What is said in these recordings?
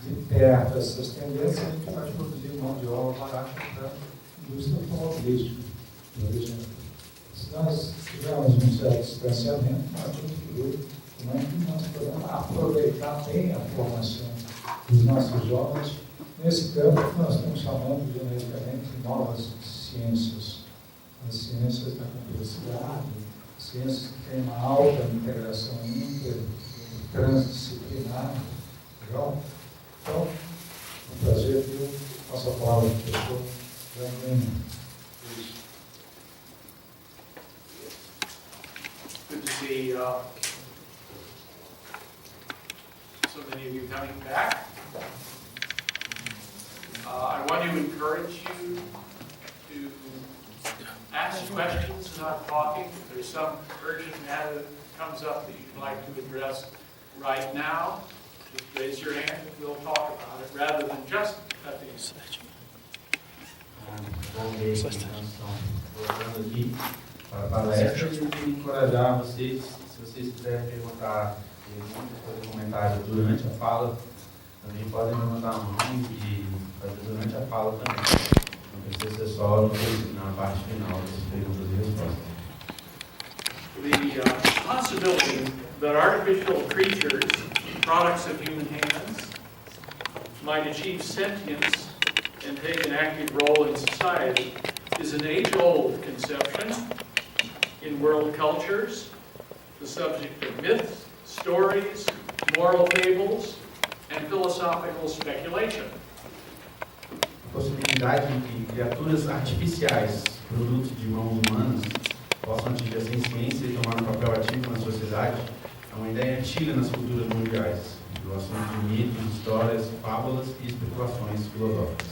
De perto essas tendências, a gente pode produzir mão de obra barata para a indústria automobilística, por exemplo. Se nós tivermos um certo distanciamento, nós temos que ver como é que nós podemos aproveitar bem a formação dos nossos jovens nesse campo que nós estamos chamando genericamente de novas ciências. As ciências da complexidade, ciências que têm uma alta integração transdisciplinar. Legal? Então, é um prazer que eu passo a palavra para o professor Janine. Good to see so many of you coming back. I want to encourage you to ask questions and not talking. If there's some urgent matter that comes up that you'd like to address right now, just raise your hand and we'll talk about it, rather than just at the session. Bom dia, então, voltando aqui para a palestra, eu queria encorajar vocês, se vocês quiserem perguntar perguntas, fazer comentários durante a fala, também podem levantar a mão e fazer durante a fala também. Não precisa ser só na parte final das perguntas e respostas. The possibility that artificial creatures, products of human hands, might achieve sentience and take an active role in society is an age-old conception in world cultures, the subject of myths, stories, moral fables, and philosophical speculation. A possibilidade de que criaturas artificiais, produtos de mãos humanas, possam atingir a ciência e tomar um papel ativo na sociedade é uma ideia antiga nas culturas mundiais, do assunto de mitos, histórias, fábulas e especulações filosóficas.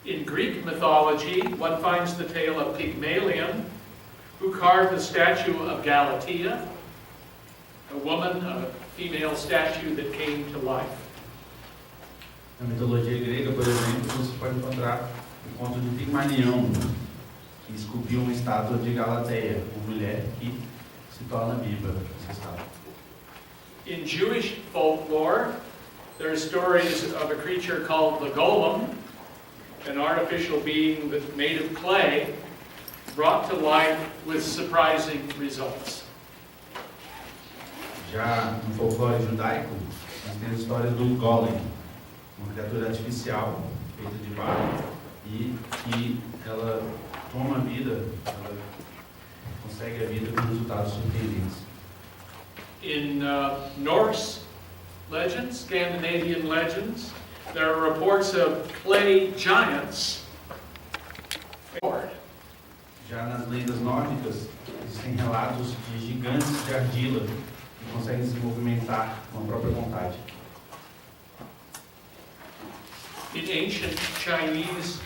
In Greek mythology, one finds the tale of Pygmalion, who carved the statue of Galatea, a woman, a female statue that came to life. Na mitologia grega, por exemplo, você pode encontrar o conto de Pigmalião, que esculpiu uma estátua de Galateia, uma mulher que se torna viva nessa estátua. In Jewish folklore, there are stories of a creature called the golem, an artificial being that's made of clay, brought to life with surprising results. Já no folclore judaico, nós temos a história do golem, uma criatura artificial feita de barro e que ela toma a vida, ela consegue a vida com resultados surpreendentes. In Norse legends, Scandinavian legends, there are reports of clay giants. Já nas lendas nórdicas, existem relatos de gigantes de argila que conseguem se movimentar com a própria vontade. In ancient Chinese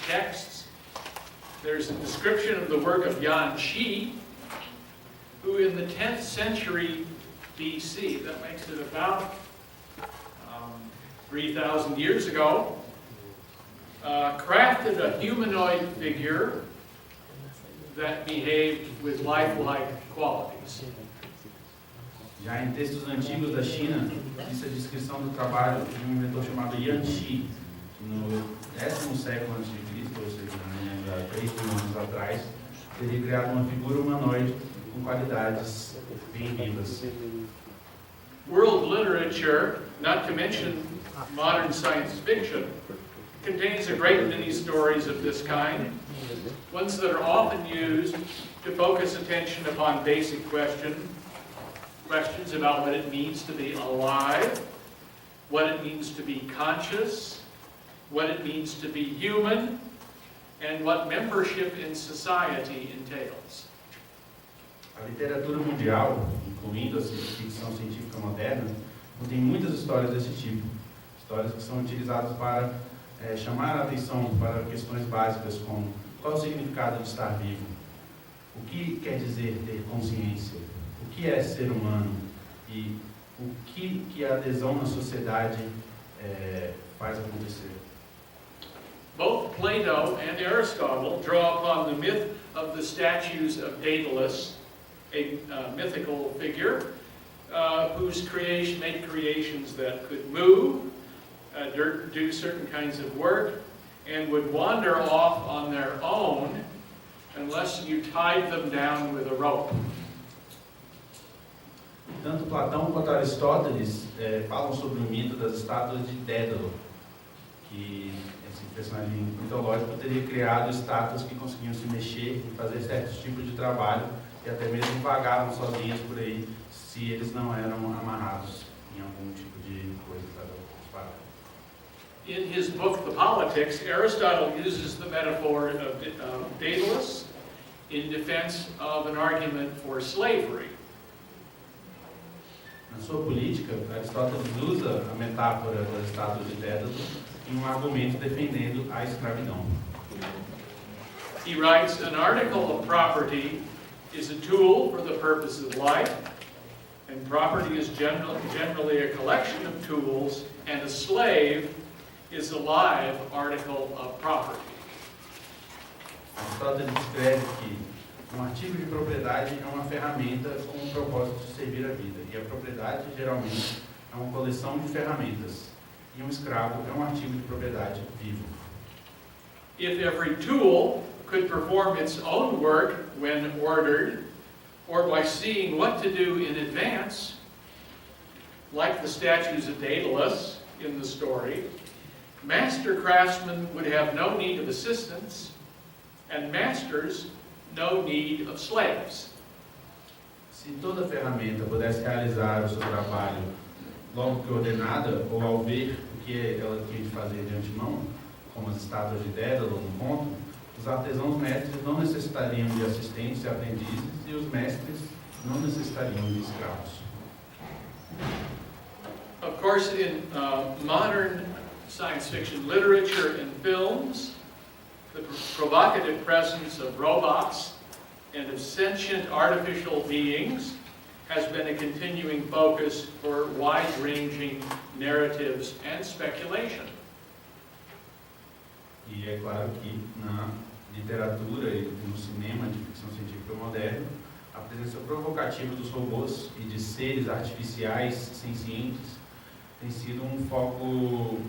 texts, there's a description of the work of Yan Shi, who in the 10th century BC, that makes it about 3,000 years ago, crafted a humanoid figure that behaved with lifelike qualities. Já em textos antigos da China, existe a descrição do trabalho de um inventor chamado Yan Shi, que no 10º século a.C., ou seja, há 3 mil anos atrás, teria criado uma figura humanoide com qualidades bem vivas. World literature, not to mention modern science fiction, contains a great many stories of this kind, ones that are often used to focus attention upon basic questions about what it means to be alive, what it means to be conscious, what it means to be human, and what membership in society entails. A literatura mundial, incluindo a ficção científica moderna, contém muitas histórias desse tipo. Histórias que são utilizadas para chamar a atenção para questões básicas como qual é o significado de estar vivo, o que quer dizer ter consciência, o que é ser humano e o que a adesão na sociedade faz acontecer. Both Plato and Aristotle draw upon the myth of the statues of Daedalus, a mythical figure whose made creations that could move, do certain kinds of work, and would wander off on their own unless you tied them down with a rope. Tanto Platão quanto Aristóteles falam sobre o mito das estátuas de Dédalo, que esse personagem mitológico teria criado estátuas que conseguiam se mexer e fazer certos tipos de trabalho e até mesmo vagavam sozinhas por aí se eles não eram amarrados em algum tipo de coisa para disparar. In his book, The Politics, Aristotle uses the metaphor of Daedalus in defense of an argument for slavery. Na sua política, Aristóteles usa a metáfora das estátuas de Dédalo em um argumento defendendo a escravidão. He writes, an article of property is a tool for the purpose of life, and property is generally a collection of tools, and a slave is a live article of property. Aristóteles escreve que um artigo de propriedade é uma ferramenta com o propósito de servir a vida, e a propriedade geralmente é uma coleção de ferramentas, e um escravo é um artigo de propriedade vivo. If every tool could perform its own work when ordered, or by seeing what to do in advance, like the statues of Daedalus in the story, master craftsmen would have no need of assistants, and masters no need of slaves. Se toda ferramenta pudesse realizar o seu trabalho logo que ordenada, ou ao ver o que ela tinha de fazer de antemão, como as estátuas de Dédalo no conto, os artesãos mestres não necessitariam de assistentes e aprendizes, e os mestres não necessitariam de escravos. Of course, in modern science fiction literature and films, the provocative presence of robots and of sentient artificial beings has been a continuing focus for wide-ranging narratives and speculation. E é claro que na literatura e no cinema de ficção científica moderna, a presença provocativa dos robôs e de seres artificiais sencientes tem sido um foco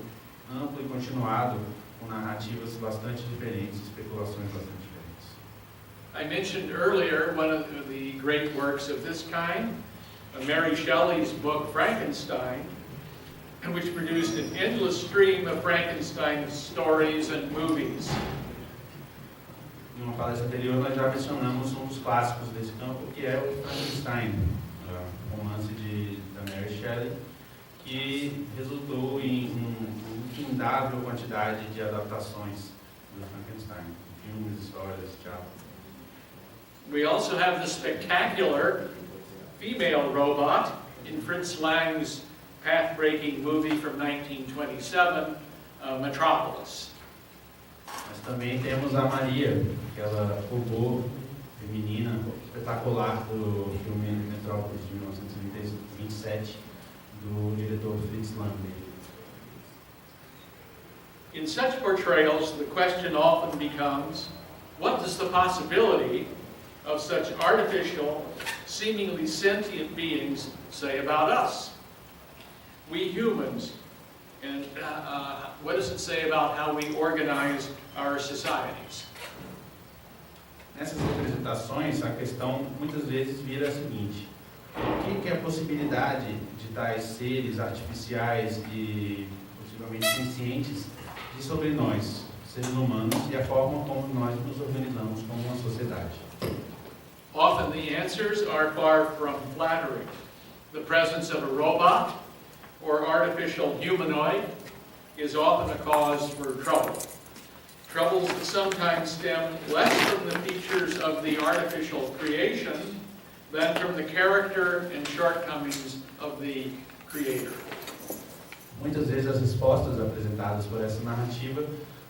amplo e continuado, com narrativas bastante diferentes, especulações bastante diferentes. I mentioned earlier one of the great works of this kind, Mary Shelley's book Frankenstein, which produced an endless stream of Frankenstein stories and movies. Em uma palestra anterior, nós já mencionamos um dos clássicos desse campo, que é o Frankenstein, romance da Mary Shelley, que resultou em uma infindável quantidade de adaptações do Frankenstein, filmes, histórias, teatro. We also have the spectacular female robot in Fritz Lang's path-breaking movie from 1927, Metropolis. Mas também temos a Maria, aquela robô feminina espetacular do filme Metrópolis de 1927, do diretor Fritz Lang. In such portrayals, the question often becomes, what does the possibility of such artificial, seemingly sentient beings say about us? We humans, and what does it say about how we organize our societies? Nessas representações, a questão muitas vezes vira a seguinte: o que é a possibilidade de tais seres artificiais e possivelmente sencientes de sobre nós, seres humanos, e a forma como nós nos organizamos como uma sociedade? Often the answers are far from flattering. The presence of a robot or artificial humanoid is often a cause for trouble. troubles that sometimes stem less from the features of the artificial creation than from the character and shortcomings of the creator. Muitas vezes as respostas apresentadas por essa narrativa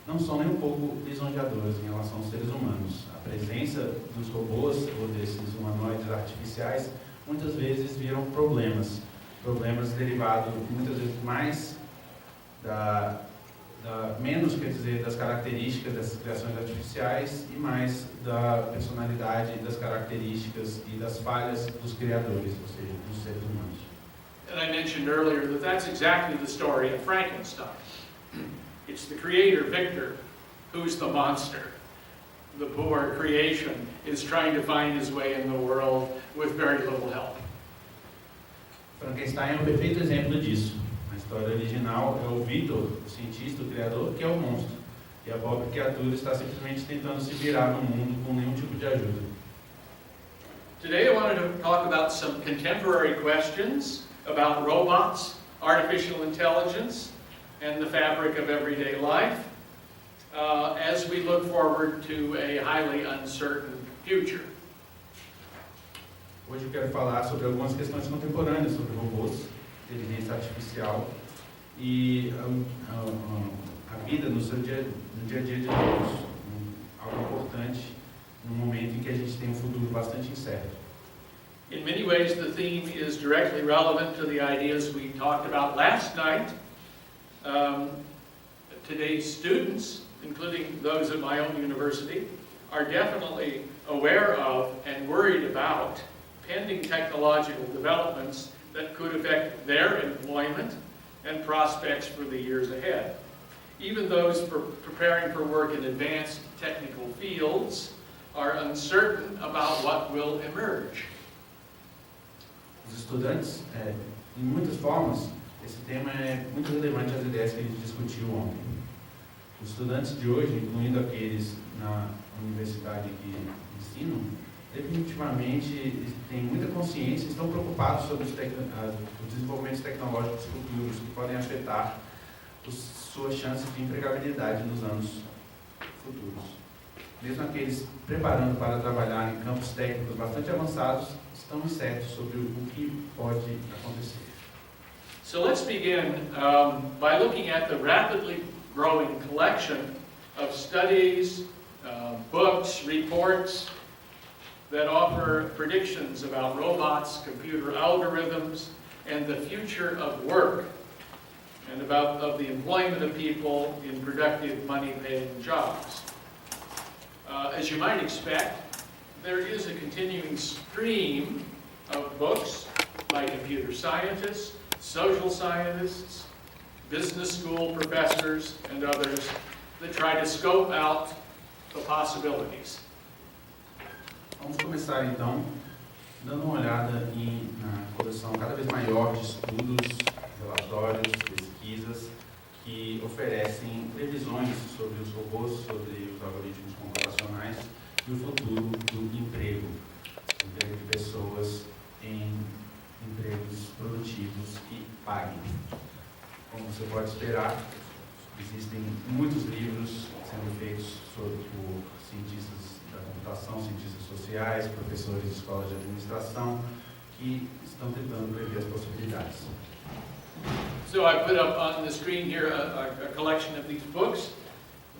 não são nem um pouco lisonjeadoras em relação aos seres humanos. A presença dos robôs ou desses humanoides artificiais muitas vezes viram problemas derivados muitas vezes mais menos, quer dizer, das características dessas criações artificiais e mais da personalidade, das características e das falhas dos criadores, ou seja, dos seres humanos. And I mentioned earlier that that's exactly the story of Frankenstein. It's the creator, Victor, who's the monster. The poor creation is trying to find his way in the world with very little help. Frankenstein é um perfeito exemplo disso. A história original é o Victor, o cientista, o criador, que é o monstro. E a pobre criatura está simplesmente tentando se virar no mundo com nenhum tipo de ajuda. Today I wanted to talk about some contemporary questions about robots, artificial intelligence, and the fabric of everyday life as we look forward to a highly uncertain future. Hoje eu quero falar sobre algumas questões contemporâneas sobre robôs, inteligência artificial e a vida no dia a dia de todos. Algo importante num momento em que a gente tem um futuro bastante incerto. In many ways, the theme is directly relevant to the ideas we talked about last night. Today's students, including those at my own university, are definitely aware of and worried about pending technological developments that could affect their employment and prospects for the years ahead. Even those preparing for work in advanced technical fields are uncertain about what will emerge. Os estudantes, em muitas formas, esse tema é muito relevante às ideias que a gente discutiu ontem. Os estudantes de hoje, incluindo aqueles na universidade que ensinam, definitivamente têm muita consciência e estão preocupados sobre os desenvolvimentos tecnológicos futuros que podem afetar suas chances de empregabilidade nos anos futuros. Mesmo aqueles preparando para trabalhar em campos técnicos bastante avançados, estão incertos sobre o que pode acontecer. So let's begin by looking at the rapidly growing collection of studies, books, reports that offer predictions about robots, computer algorithms, and the future of work, and of the employment of people in productive, money-paying jobs. As you might expect, there is a continuing stream of books by computer scientists, social scientists, business school professors, and others that try to scope out the possibilities. Vamos começar então dando uma olhada na coleção cada vez maior de estudos, relatórios, pesquisas que oferecem previsões sobre os robôs, sobre os algoritmos computacionais e o futuro do emprego de pessoas em empregos produtivos que paguem. Como você pode esperar, existem muitos livros sendo feitos por cientistas da computação, cientistas sociais, professores de escolas de administração, que estão tentando prever as possibilidades. So I put up on the screen here a collection of these books.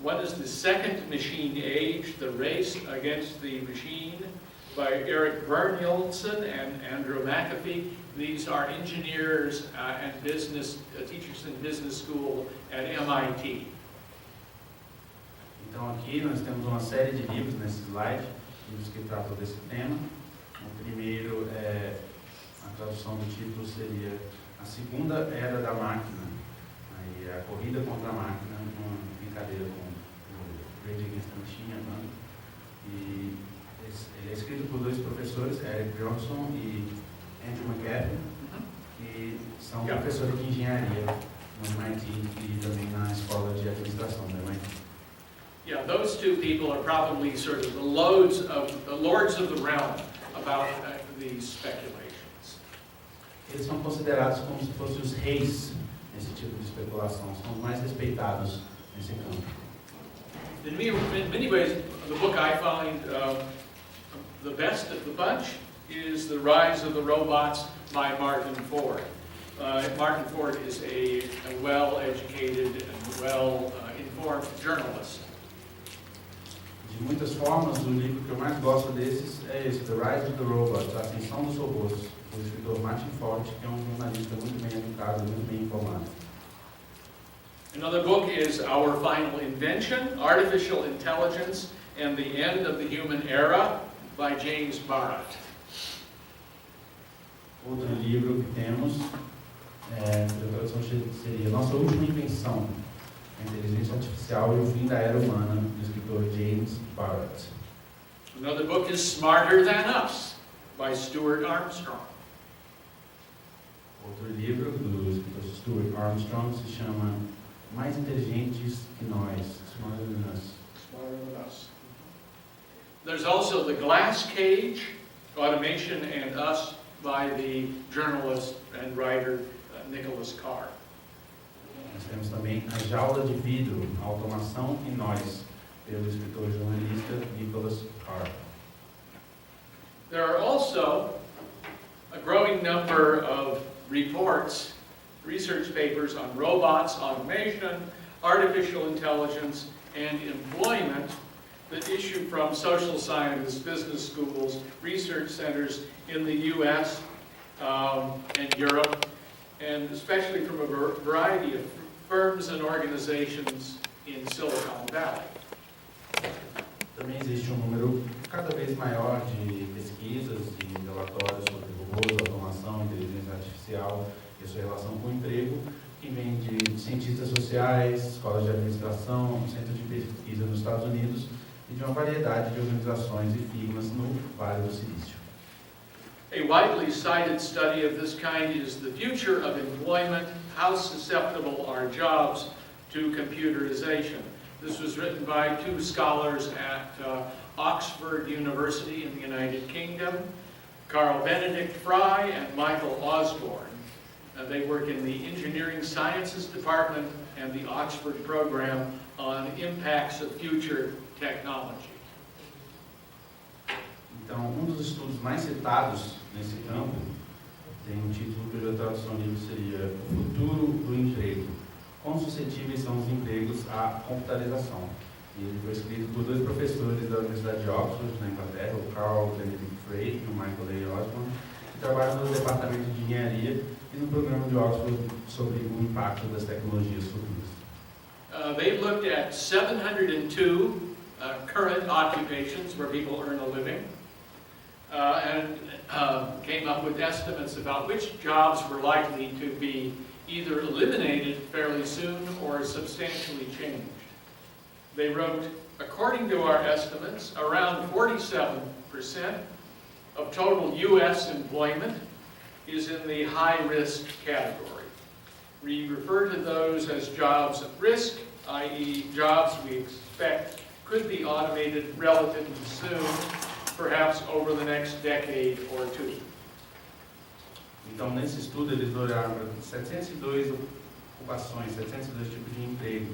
One is The Second Machine Age, The Race Against the Machine, by Eric Bernjolsen and Andrew McAfee. These are engineers and business teachers in business school at MIT. Então aqui nós temos uma série de livros nesse slide, livros que tratam desse tema. O primeiro, a tradução do título seria A Segunda Era da Máquina, aí a corrida contra a máquina, uma brincadeira com o Rage Against the Machine, e ele é escrito por dois professores, Eric Johnson e Andrew McAfee, que são professores de engenharia no MIT e também na escola de administração do MIT. Yeah, those two people are probably sort of the lords of the realm about these speculations. Eles são considerados como se fossem os reis nesse tipo de especulação, são os mais respeitados nesse campo. In many ways, the book I find the best of the bunch is The Rise of the Robots by Martin Ford. Martin Ford is a well-educated and well-informed journalist. De muitas formas, o livro que eu mais gosto desses é esse, The Rise of the Robots, A Ascensão dos Robôs, do escritor Martin Ford, que é jornalista muito bem educado, muito bem informado. Another book is Our Final Invention, Artificial Intelligence and the End of the Human Era by James Barrett. Outro livro que temos, a tradução seria Nossa Última Invenção, a Inteligência Artificial e o Fim da Era Humana, do escritor James Barrett. Another book is Smarter Than Us by Stuart Armstrong. Outro livro do escritor Stuart Armstrong se chama Mais Inteligentes que Nós, Smarter Than Us. Smarter Than Us. There's also The Glass Cage, Automation and Us by the journalist and writer Nicholas Carr. Nós temos também A Jaula de Vidro, A Automação e Nós, pelo escritor e jornalista Nicholas Carr. There are also a growing number of reports, research papers on robots, automation, artificial intelligence, and employment that issue from social scientists, business schools, research centers in the US and Europe, and especially from a variety of firms and organizations in Silicon Valley. Também existe número cada vez maior de pesquisas e relatórios sobre robôs, automação, inteligência artificial e sua relação com o emprego, que vem de cientistas sociais, escolas de administração, centros de pesquisa nos Estados Unidos e de uma variedade de organizações e firmas no Vale do Silício. A widely cited study of this kind is The Future of Employment, How Susceptible Are Jobs to Computerization. This was written by two scholars at Oxford University in the United Kingdom, Carl Benedict Fry and Michael Osborne. They work in the Engineering Sciences Department and the Oxford Program on Impacts of Future Technology. Então, dos estudos mais citados nesse campo tem título que a tradução livre seria O Futuro do Emprego. Quão suscetíveis são os empregos à computarização? E ele foi escrito por dois professores da Universidade de Oxford, na Inglaterra, o Carl Benedict Frey e o Michael A. Osborne, que trabalham no Departamento de Engenharia e no programa de Oxford sobre o impacto das tecnologias futuras. They looked at 702 current occupations where people earn a living and came up with estimates about which jobs were likely to be either eliminated fairly soon or substantially changed. They wrote, according to our estimates, around 47% of total U.S. employment is in the high-risk category. We refer to those as jobs at risk, i.e. jobs we expect could be automated relatively soon, perhaps over the next decade or two. Então, nesse estudo, eles olharam para 702 ocupações, 702 tipos de emprego,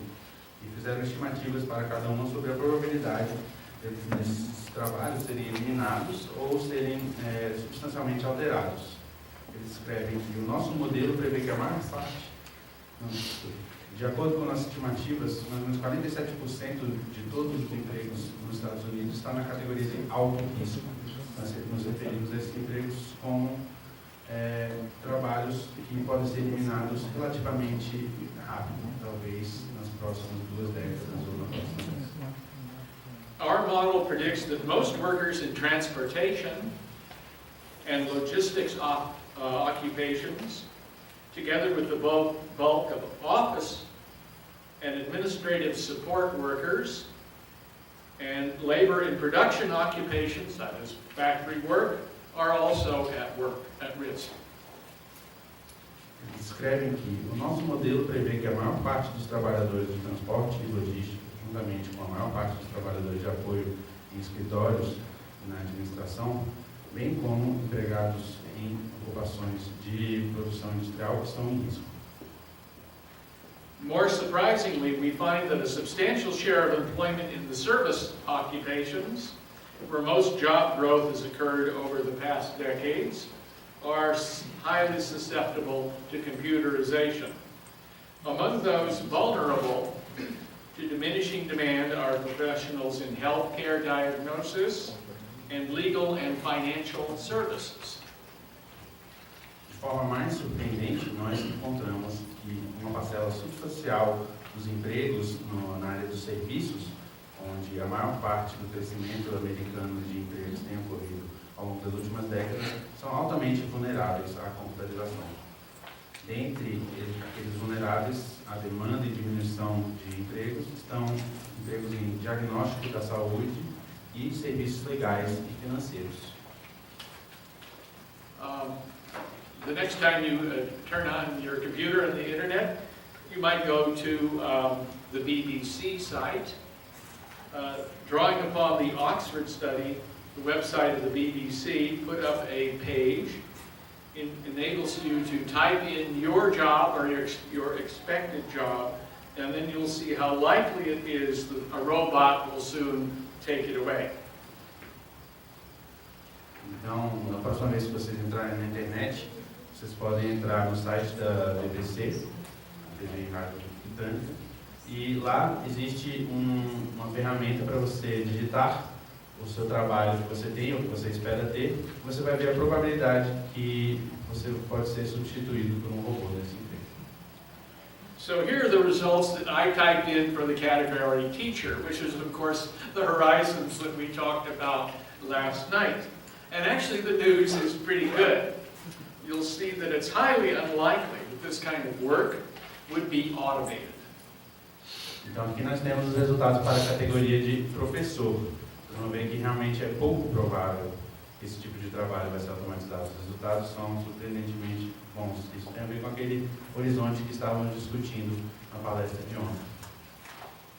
e fizeram estimativas para cada uma sobre a probabilidade desses trabalhos serem eliminados ou serem substancialmente alterados. Eles escrevem que o nosso modelo prevê que a maior parte, de acordo com nossas estimativas, mais ou menos 47% de todos os empregos nos Estados Unidos está na categoria de alto risco. Nós nos referimos a esses empregos como trabalhos que podem ser eliminados relativamente rápido, talvez nas próximas 2 décadas ou na próxima. Our model predicts that most workers in transportation and logistics occupations, together with the bulk of office and administrative support workers and labor and production occupations, that is factory work, are also at risk. Eles escrevem que o nosso modelo prevê que a maior parte dos trabalhadores de transporte e logística, juntamente com a maior parte dos trabalhadores de apoio em escritórios e na administração, bem como empregados em ocupações de produção industrial, estão em risco. More surprisingly, we find that a substantial share of employment in the service occupations, where most job growth has occurred over the past decades, are highly susceptible to computerization. Among those vulnerable to diminishing demand are professionals in healthcare diagnosis and legal and financial services. De forma mais surpreendente, nós encontramos que uma parcela substancial dos empregos na área dos serviços, onde a maior parte do crescimento americano de empregos tem ocorrido ao longo das últimas décadas, são altamente vulneráveis à computarização. Dentre aqueles vulneráveis, a demanda e diminuição de empregos estão empregos em diagnóstico da saúde e serviços legais e financeiros. The next time you turn on your computer and the internet, you might go to the BBC site. Drawing upon the Oxford study, the website of the BBC put up a page. It enables you to type in your job or your expected job, and then you'll see how likely it is that a robot will soon take it away. Então, na próxima vez que vocês entrarem na internet, vocês podem entrar no site da BBC, a TV e Rádio Britânica, e lá existe uma ferramenta para você digitar o seu trabalho que você tem ou que você espera ter. Você vai ver a probabilidade que você pode ser substituído por um robô nesse emprego. So here are the results that I typed in for the category teacher, which is of course the horizons that we talked about last night. And actually the news is pretty good. You'll see that it's highly unlikely that this kind of work would be automated. Então aqui nós temos os resultados para a categoria de professor. Vocês vão ver que realmente é pouco provável que esse tipo de trabalho vai ser automatizado. Os resultados são surpreendentemente bons. Isso tem a ver com aquele horizonte que estávamos discutindo na palestra de ontem.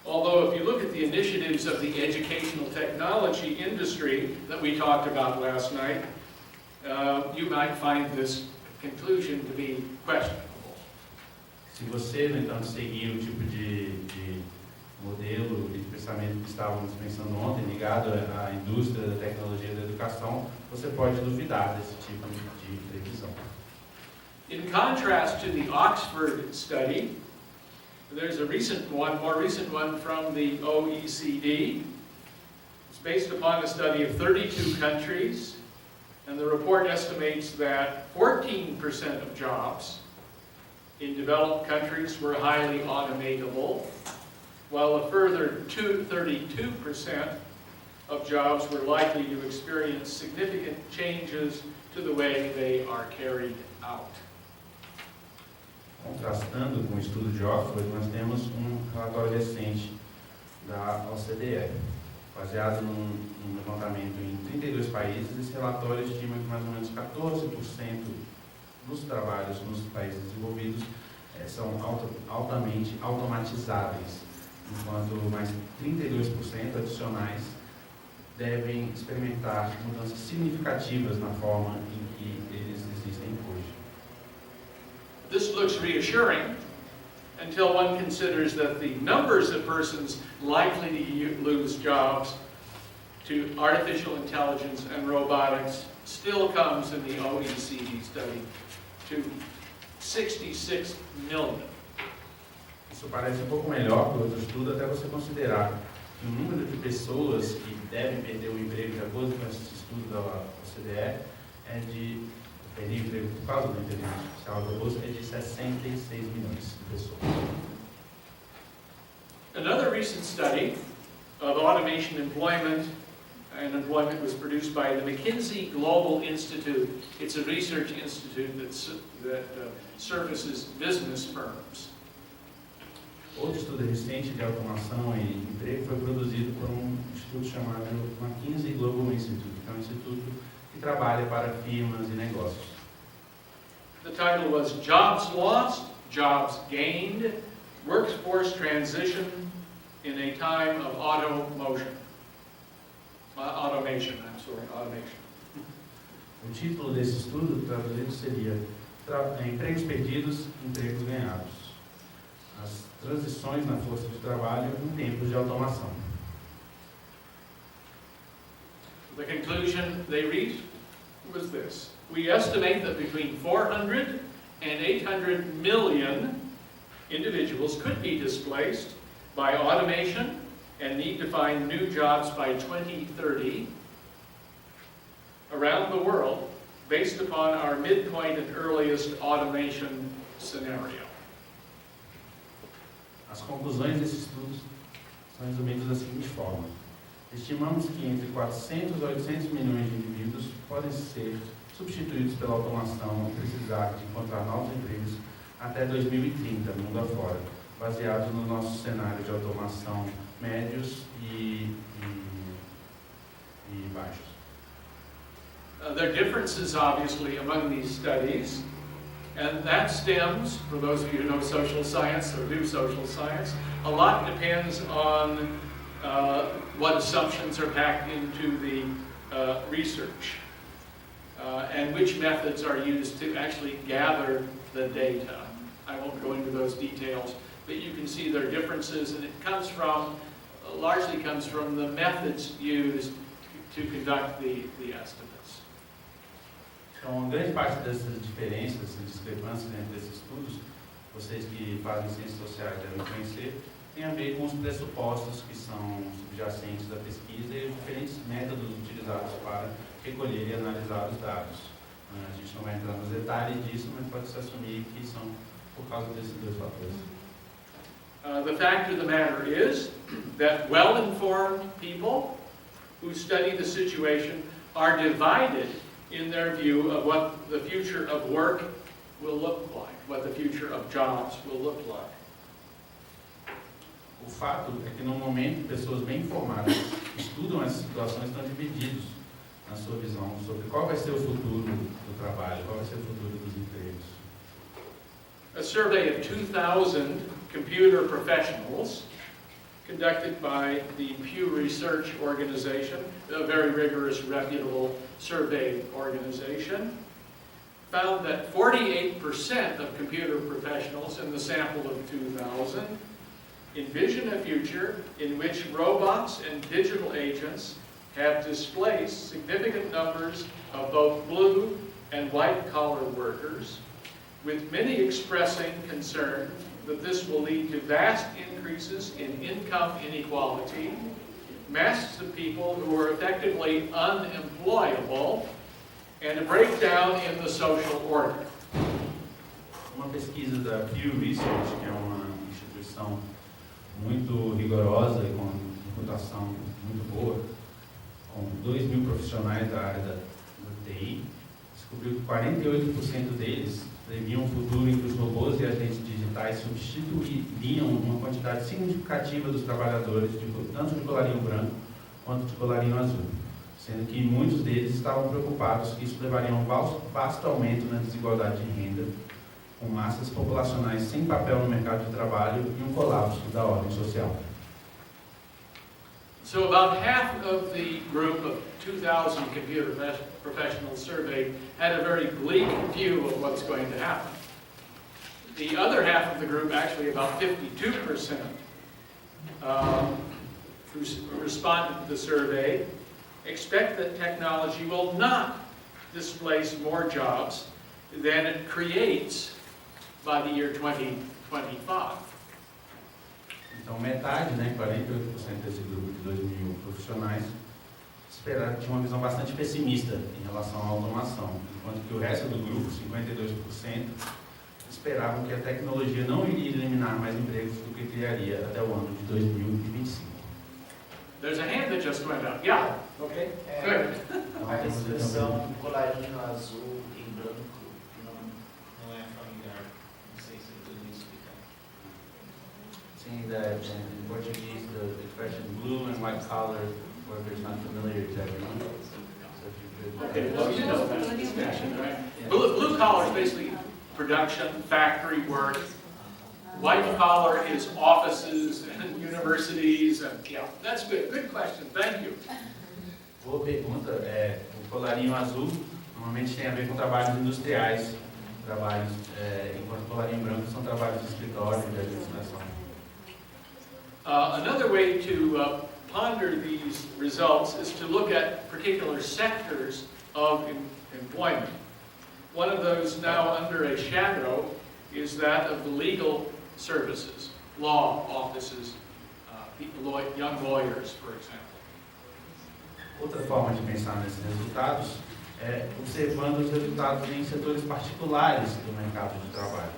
Although if you look at the initiatives of the educational technology industry that we talked about last night, you might find this conclusion to be questionable. Se você, no entanto, seguir o tipo de modelo de pensamento que estávamos pensando ontem, ligado à indústria da tecnologia e da educação, você pode duvidar desse tipo de previsão. In contrast to the Oxford study, there's a more recent one from the OECD. It's based upon a study of 32 countries, and the report estimates that 14% of jobs in developed countries were highly automatable, while a further 32% of jobs were likely to experience significant changes to the way they are carried out. Contrastando com o estudo de Oxford, nós temos relatório recente da OCDE, baseado num levantamento em 32 países. Esse relatório estima que mais ou menos 14% dos trabalhos nos países desenvolvidos são altamente automatizáveis, enquanto mais 32% adicionais devem experimentar mudanças significativas na forma em que eles existem hoje. This looks reassuring until one considers that the numbers of persons likely to lose jobs to artificial intelligence and robotics still comes in the OECD study to 66 million. Isso parece um pouco melhor que o outro estudo, até você considerar que o número de pessoas que devem perder o emprego, de acordo com esse estudo da OCDE, é de perder o emprego por causa da inteligência artificial robôs, é de 66 milhões de pessoas. Another recent study of automation employment was produced by the McKinsey Global Institute. It's a research institute that services business firms. Outro estudo recente de automação e emprego foi produzido por um instituto chamado McKinsey Global Institute, que é um instituto que trabalha para firmas e negócios. The title was Jobs Lost, Jobs Gained, Workforce Transition in a Time of Automation. O título desse estudo traduzido seria Empregos Perdidos, Empregos Ganhados. transições na força de trabalho em tempos de automação. The conclusion they reached was this: we estimate that between 400 and 800 million individuals could be displaced by automation and need to find new jobs by 2030 around the world, based upon our midpoint and earliest automation scenario. As conclusões desses estudos são resumidas da seguinte forma: estimamos que entre 400 a 800 milhões de indivíduos podem ser substituídos pela automação e precisar de encontrar novos empregos até 2030, mundo afora, baseado no nosso cenário de automação médios e baixos. There are differences, obviously, among these studies, and that stems, for those of you who know social science or do social science, a lot depends on what assumptions are packed into the research and which methods are used to actually gather the data. I won't go into those details, but you can see there are differences, and it largely comes from the methods used to conduct the estimates. Então, grande parte dessas diferenças e discrepâncias entre esses estudos, vocês que fazem ciências sociais devem conhecer, tem a ver com os pressupostos que são subjacentes da pesquisa e os diferentes métodos utilizados para recolher e analisar os dados. A gente não vai entrar nos detalhes disso, mas pode-se assumir que são por causa desses dois fatores. The fact of the matter is that well-informed people who study the situation are divided in their view of what the future of work will look like, what the future of jobs will look like. O fato é que, no momento, pessoas bem informadas que estudam essas situações estão divididos na sua visão sobre qual vai ser o futuro do trabalho, qual vai ser o futuro dos empregos. A survey of 2,000 computer professionals conducted by the Pew Research Organization, a very rigorous, reputable survey organization, found that 48% of computer professionals in the sample of 2,000 envision a future in which robots and digital agents have displaced significant numbers of both blue and white-collar workers, with many expressing concern that this will lead to vast increases in income inequality, masses of people who are effectively unemployable, and a breakdown in the social order. Uma pesquisa da Pew Research, que é uma instituição muito rigorosa e com reputação muito boa, com 2.000 profissionais da área da TI, descobriu que 48% deles previam um futuro em que os robôs e agentes digitais substituiriam uma quantidade significativa dos trabalhadores, tanto de colarinho branco quanto de colarinho azul, sendo que muitos deles estavam preocupados que isso levaria a um vasto aumento na desigualdade de renda, com massas populacionais sem papel no mercado de trabalho e um colapso da ordem social. So about half of the group of 2,000 computer professionals surveyed had a very bleak view of what's going to happen. The other half of the group, actually about 52%, who responded to the survey, expect that technology will not displace more jobs than it creates by the year 2025. Então, metade, 48% desse grupo de 2.000 profissionais, tinha uma visão bastante pessimista em relação à automação, enquanto que o resto do grupo, 52%, esperavam que a tecnologia não iria eliminar mais empregos do que criaria até o ano de 2025. There's a hand that just went up. Yeah. Okay. Good. A expressão colarinho azul e branco não é familiar. Não sei se eu poderia explicar. Saying that in Portuguese, the expression blue and white collar workers not familiar to everyone. So if you could, Okay. Well, you know that discussion, right? Blue collar is basically production, factory work. White collar is offices and universities, and yeah, that's good. Good question. Thank you. Boa pergunta. O colarinho azul normalmente tem a ver com trabalhos industriais, enquanto o colarinho branco são trabalhos de escritório, de administração. Another way to ponder these results is to look at particular sectors of employment. One of those now under a shadow is that of the legal services, law offices, young lawyers, for example. Outra forma de pensar nesses resultados é observando os resultados em setores particulares do mercado de trabalho.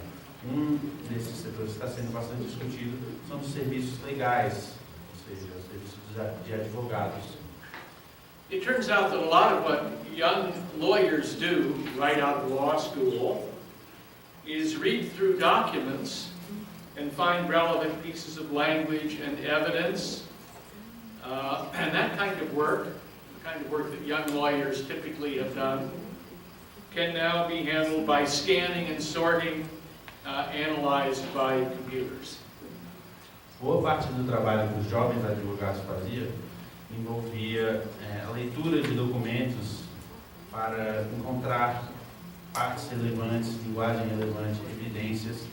Desses setores que está sendo bastante discutido são os serviços legais, ou seja, os serviços de advogados. It turns out that a lot of what young lawyers do right out of law school is read through documents and find relevant pieces of language and evidence. And that kind of work, the kind of work that young lawyers typically have done, can now be handled by scanning and sorting, analyzed by computers. Boa parte do trabalho que os jovens advogados faziam envolvia a leitura de documentos para encontrar partes relevantes, linguagem relevante, evidências,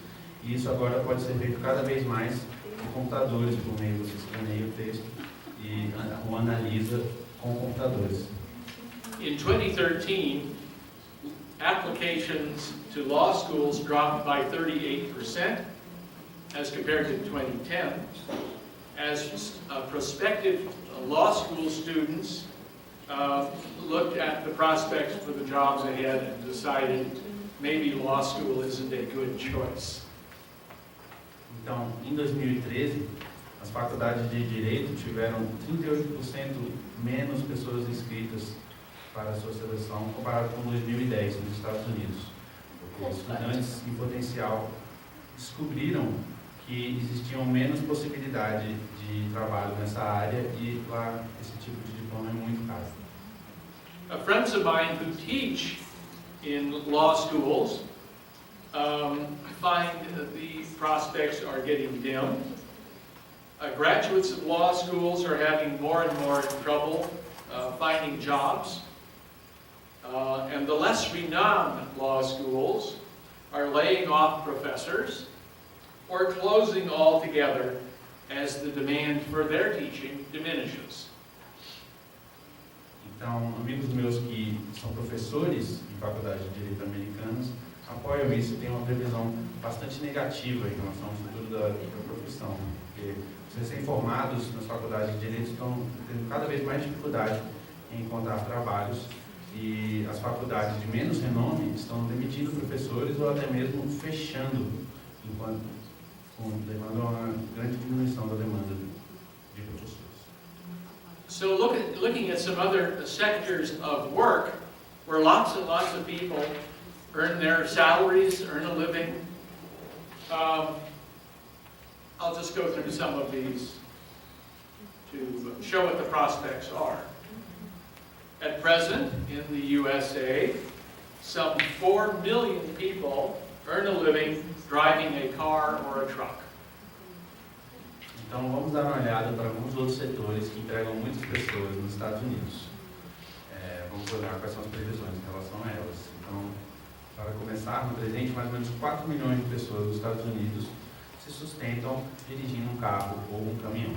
e isso agora pode ser feito cada vez mais em computadores, por meio você escaneia o texto e o analisa com computadores. In 2013, applications to law schools dropped by 38% as compared to 2010. As prospective law school students looked at the prospects for the jobs ahead and decided maybe law school isn't a good choice. Então, em 2013, as faculdades de Direito tiveram 38% menos pessoas inscritas para a sua seleção comparado com 2010 nos Estados Unidos. Porque estudantes em potencial descobriram que existiam menos possibilidade de trabalho nessa área e lá esse tipo de diploma é muito caro. Friends of mine who teach in law schools find that the prospects are getting dim. Graduates of law schools are having more and more trouble finding jobs. And the less renowned law schools are laying off professors or closing altogether as the demand for their teaching diminishes. Então, amigos meus que são professores em faculdades de direito americanas apoiam isso e têm uma previsão bastante negativa em relação ao futuro da profissão, porque os recém-formados nas faculdades de direito estão tendo cada vez mais dificuldade em encontrar trabalhos e as faculdades de menos renome estão demitindo professores ou até mesmo fechando, enquanto demanda uma grande diminuição da demanda de professores. So looking at some other sectors of work where lots and lots of people earn their salaries, earn a living, I'll just go through some of these to show what the prospects are. At present, in the USA, some 4 million people earn a living driving a car or a truck. Então vamos dar uma olhada para alguns outros setores que empregam muitas pessoas nos Estados Unidos. Vamos olhar quais são as previsões em relação a elas. Então, para começar, no presente, mais ou menos 4 milhões de pessoas nos Estados Unidos se sustentam dirigindo um carro ou um caminhão.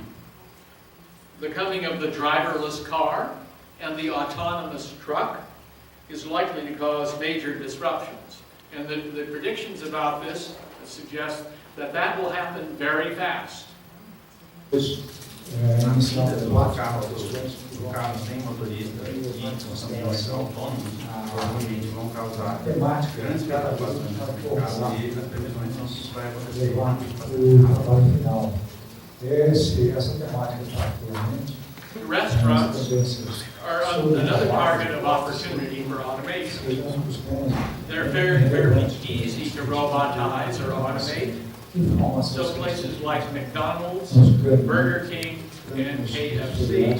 The coming of the driverless car and the autonomous truck is likely to cause major disruptions. And the predictions about this suggest that that will happen very fast. Na medida do carro sem motorista e os caminhões autônomos provavelmente vão causar grandes preocupações no mercado e as previsões são que isso vai acontecer o final. Essa temática particularmente. Restaurants are another target of opportunity for automation. They're very, very easy to robotize or automate. So places like McDonald's, Burger King, and KFC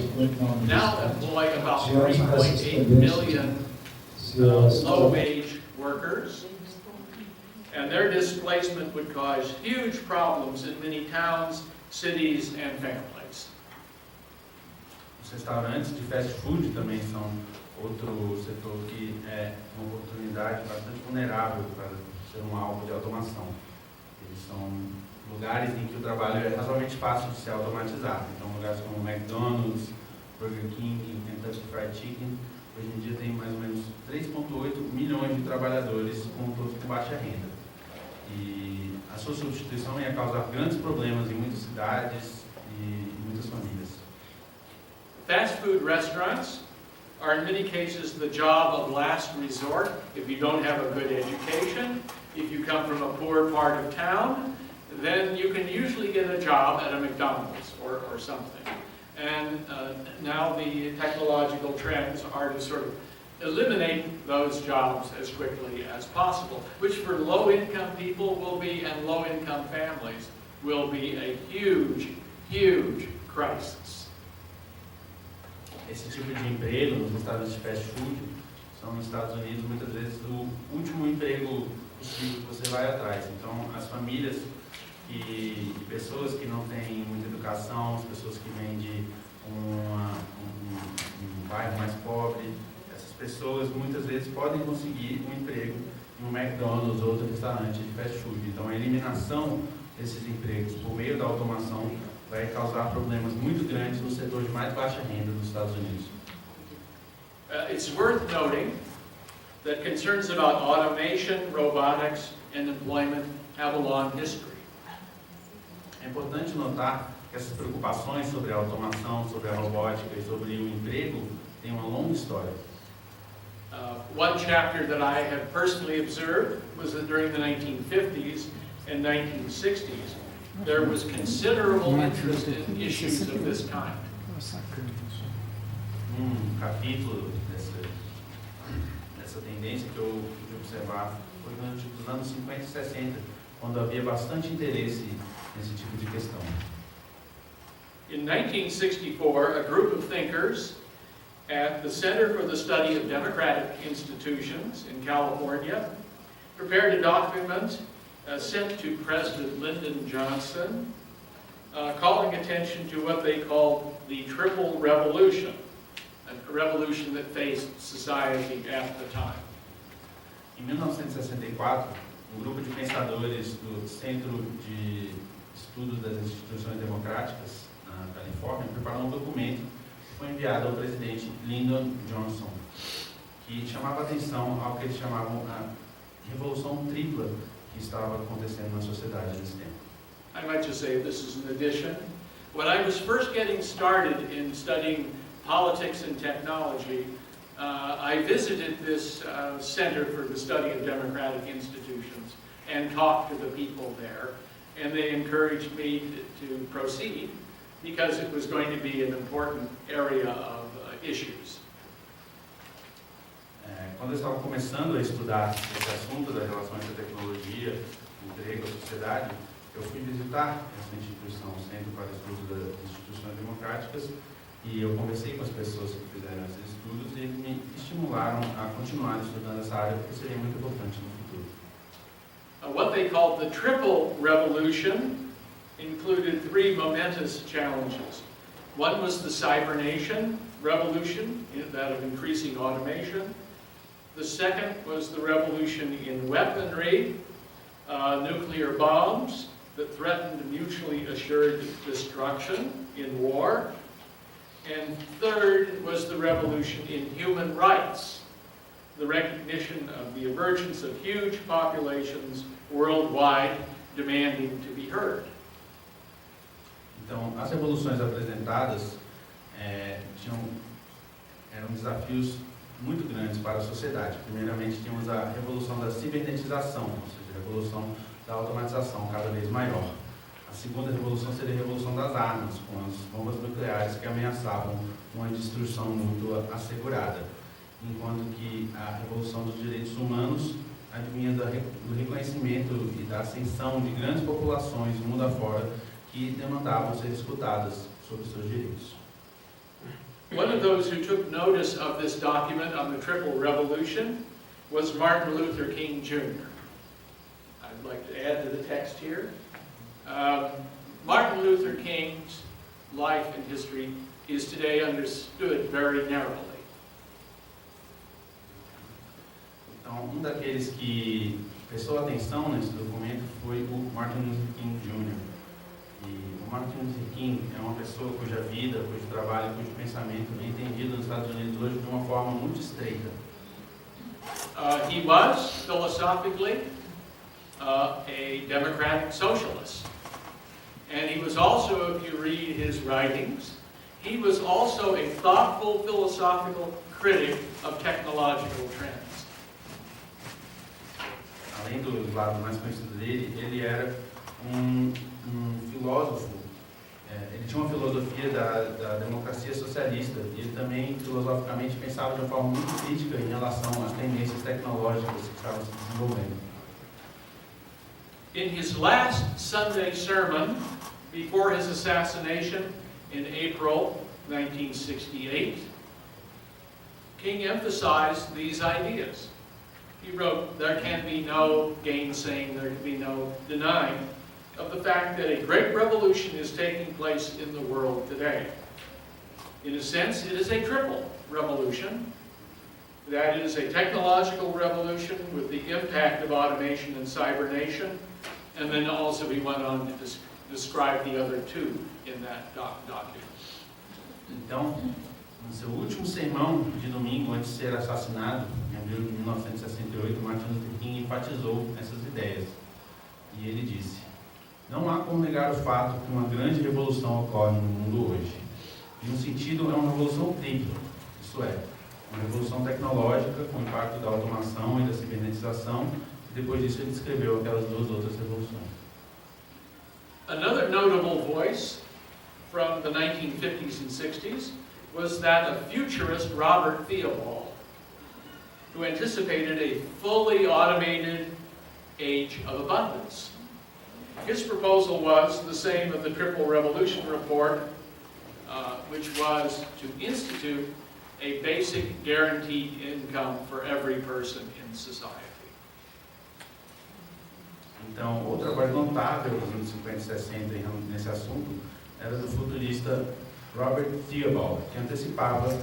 now employ about 3.8 million low-wage workers, and their displacement would cause huge problems in many towns, cities, and families. Os restaurantes de fast food também são outro setor que é uma oportunidade bastante vulnerável para ser um alvo de automação. Eles são lugares em que o trabalho é razoavelmente fácil de ser automatizado. Então, lugares como McDonald's, Burger King, Kentucky Fried Chicken, hoje em dia tem mais ou menos 3,8 milhões de trabalhadores, todos com baixa renda. E a sua substituição ia causar grandes problemas em muitas cidades e em muitas famílias. Fast food restaurants are in many cases the job of last resort if you don't have a good education. If you come from a poor part of town, then you can usually get a job at a McDonald's or something. And now the technological trends are to sort of eliminate those jobs as quickly as possible, which for low-income people will be, and low-income families, will be a huge, huge crisis. Esse tipo de emprego nos estados de fast food são nos Estados Unidos muitas vezes o último emprego possível que você vai atrás. Então as famílias e pessoas que não têm muita educação, as pessoas que vêm de um bairro mais pobre, essas pessoas muitas vezes podem conseguir um emprego em um McDonald's ou outro restaurante de fast food. Então a eliminação desses empregos por meio da automação vai causar problemas muito grandes no setor de mais baixa renda dos Estados Unidos. It's worth noting that concerns about automation, robotics, and employment have a long history. É importante notar que essas preocupações sobre a automação, sobre a robótica e sobre o emprego têm uma longa história. One chapter that I have personally observed was that during the 1950s and 1960s, there was considerable interest in issues of this kind. Capítulo dessa tendência que eu pude observar foi nos anos 50 e 60, quando havia bastante interesse nesse tipo de questão. In 1964, a group of thinkers at the Center for the Study of Democratic Institutions in California prepared a document sent to President Lyndon Johnson, calling attention to what they called the Triple Revolution, a revolution that faced society at the time. Em 1964, grupo de pensadores do Centro de Estudos das Instituições Democráticas, na Califórnia, preparou um documento que foi enviado ao presidente Lyndon Johnson, que chamava atenção ao que eles chamavam a Revolução Tripla que estava acontecendo na sociedade nesse tempo. I might just say this is an addition. When I was first getting started in studying politics and technology, I visited this Center for the Study of Democratic Institutions and talked to the people there, and they encouraged me to proceed because it was going to be an important area of issues. Quando eu estava começando a estudar esse assunto da relação entre a tecnologia, o emprego e a sociedade, eu fui visitar essa instituição, o Centro para Estudos das Instituições Democráticas, e eu conversei com as pessoas que fizeram esses estudos e eles me estimularam a continuar estudando essa área, porque seria muito importante no futuro. What they called the Triple Revolution included three momentous challenges. One was the cybernation revolution, that of increasing automation. The second was the revolution in weaponry, nuclear bombs that threatened mutually assured destruction in war. And third was the revolution in human rights, the recognition of the emergence of huge populations worldwide demanding to be heard. Então, as revoluções apresentadas eram desafios muito grandes para a sociedade. Primeiramente, tínhamos a revolução da cibernetização, ou seja, a revolução da automatização cada vez maior. A segunda revolução seria a revolução das armas, com as bombas nucleares que ameaçavam uma destruição mútua assegurada. Enquanto que a revolução dos direitos humanos advinha do reconhecimento e da ascensão de grandes populações do mundo afora que demandavam ser escutadas sobre seus direitos. One of those who took notice of this document on the Triple Revolution was Martin Luther King Jr. I'd like to add to the text here. Martin Luther King's life and history is today understood very narrowly. Então, daqueles que prestou atenção nesse documento foi o Martin Luther King Jr. E o Martin Luther King é uma pessoa cuja vida, cujo trabalho, cujo pensamento é entendido nos Estados Unidos hoje de uma forma muito estreita. He was, philosophically, a democratic socialist. And he was also, if you read his writings, he was also a thoughtful, philosophical critic of technological trends. Além do lado mais conhecido dele, ele era um filósofo, ele tinha uma filosofia da democracia socialista, e ele também, filosoficamente, pensava de uma forma muito crítica em relação às tendências tecnológicas que estavam se desenvolvendo. In his last Sunday sermon, before his assassination in April 1968, King emphasized these ideas. He wrote, "There can be no gainsaying, there can be no denying of the fact that a great revolution is taking place in the world today. In a sense, it is a triple revolution. That is a technological revolution with the impact of automation and cybernation." And then also he went on to describe the other two in that document. Então, no seu último sermão de domingo, antes de ser assassinado, em abril de 1968, Martin Luther King enfatizou essas ideias. E ele disse: "Não há como negar o fato que uma grande revolução ocorre no mundo hoje. E no sentido, é uma revolução tripla, isto é, uma revolução tecnológica com o impacto da automação e da cibernetização. Depois disso, ele descreveu aquelas duas outras revoluções. Another notable voice from the 1950s and 60s was that of futurist Robert Theobald, who anticipated a fully automated age of abundance. His proposal was the same of the Triple Revolution report, which was to institute a basic guaranteed income for every person in society. Então, outro trabalho notável dos anos 50 e 60 nesse assunto era do futurista Robert Theobald, que antecipava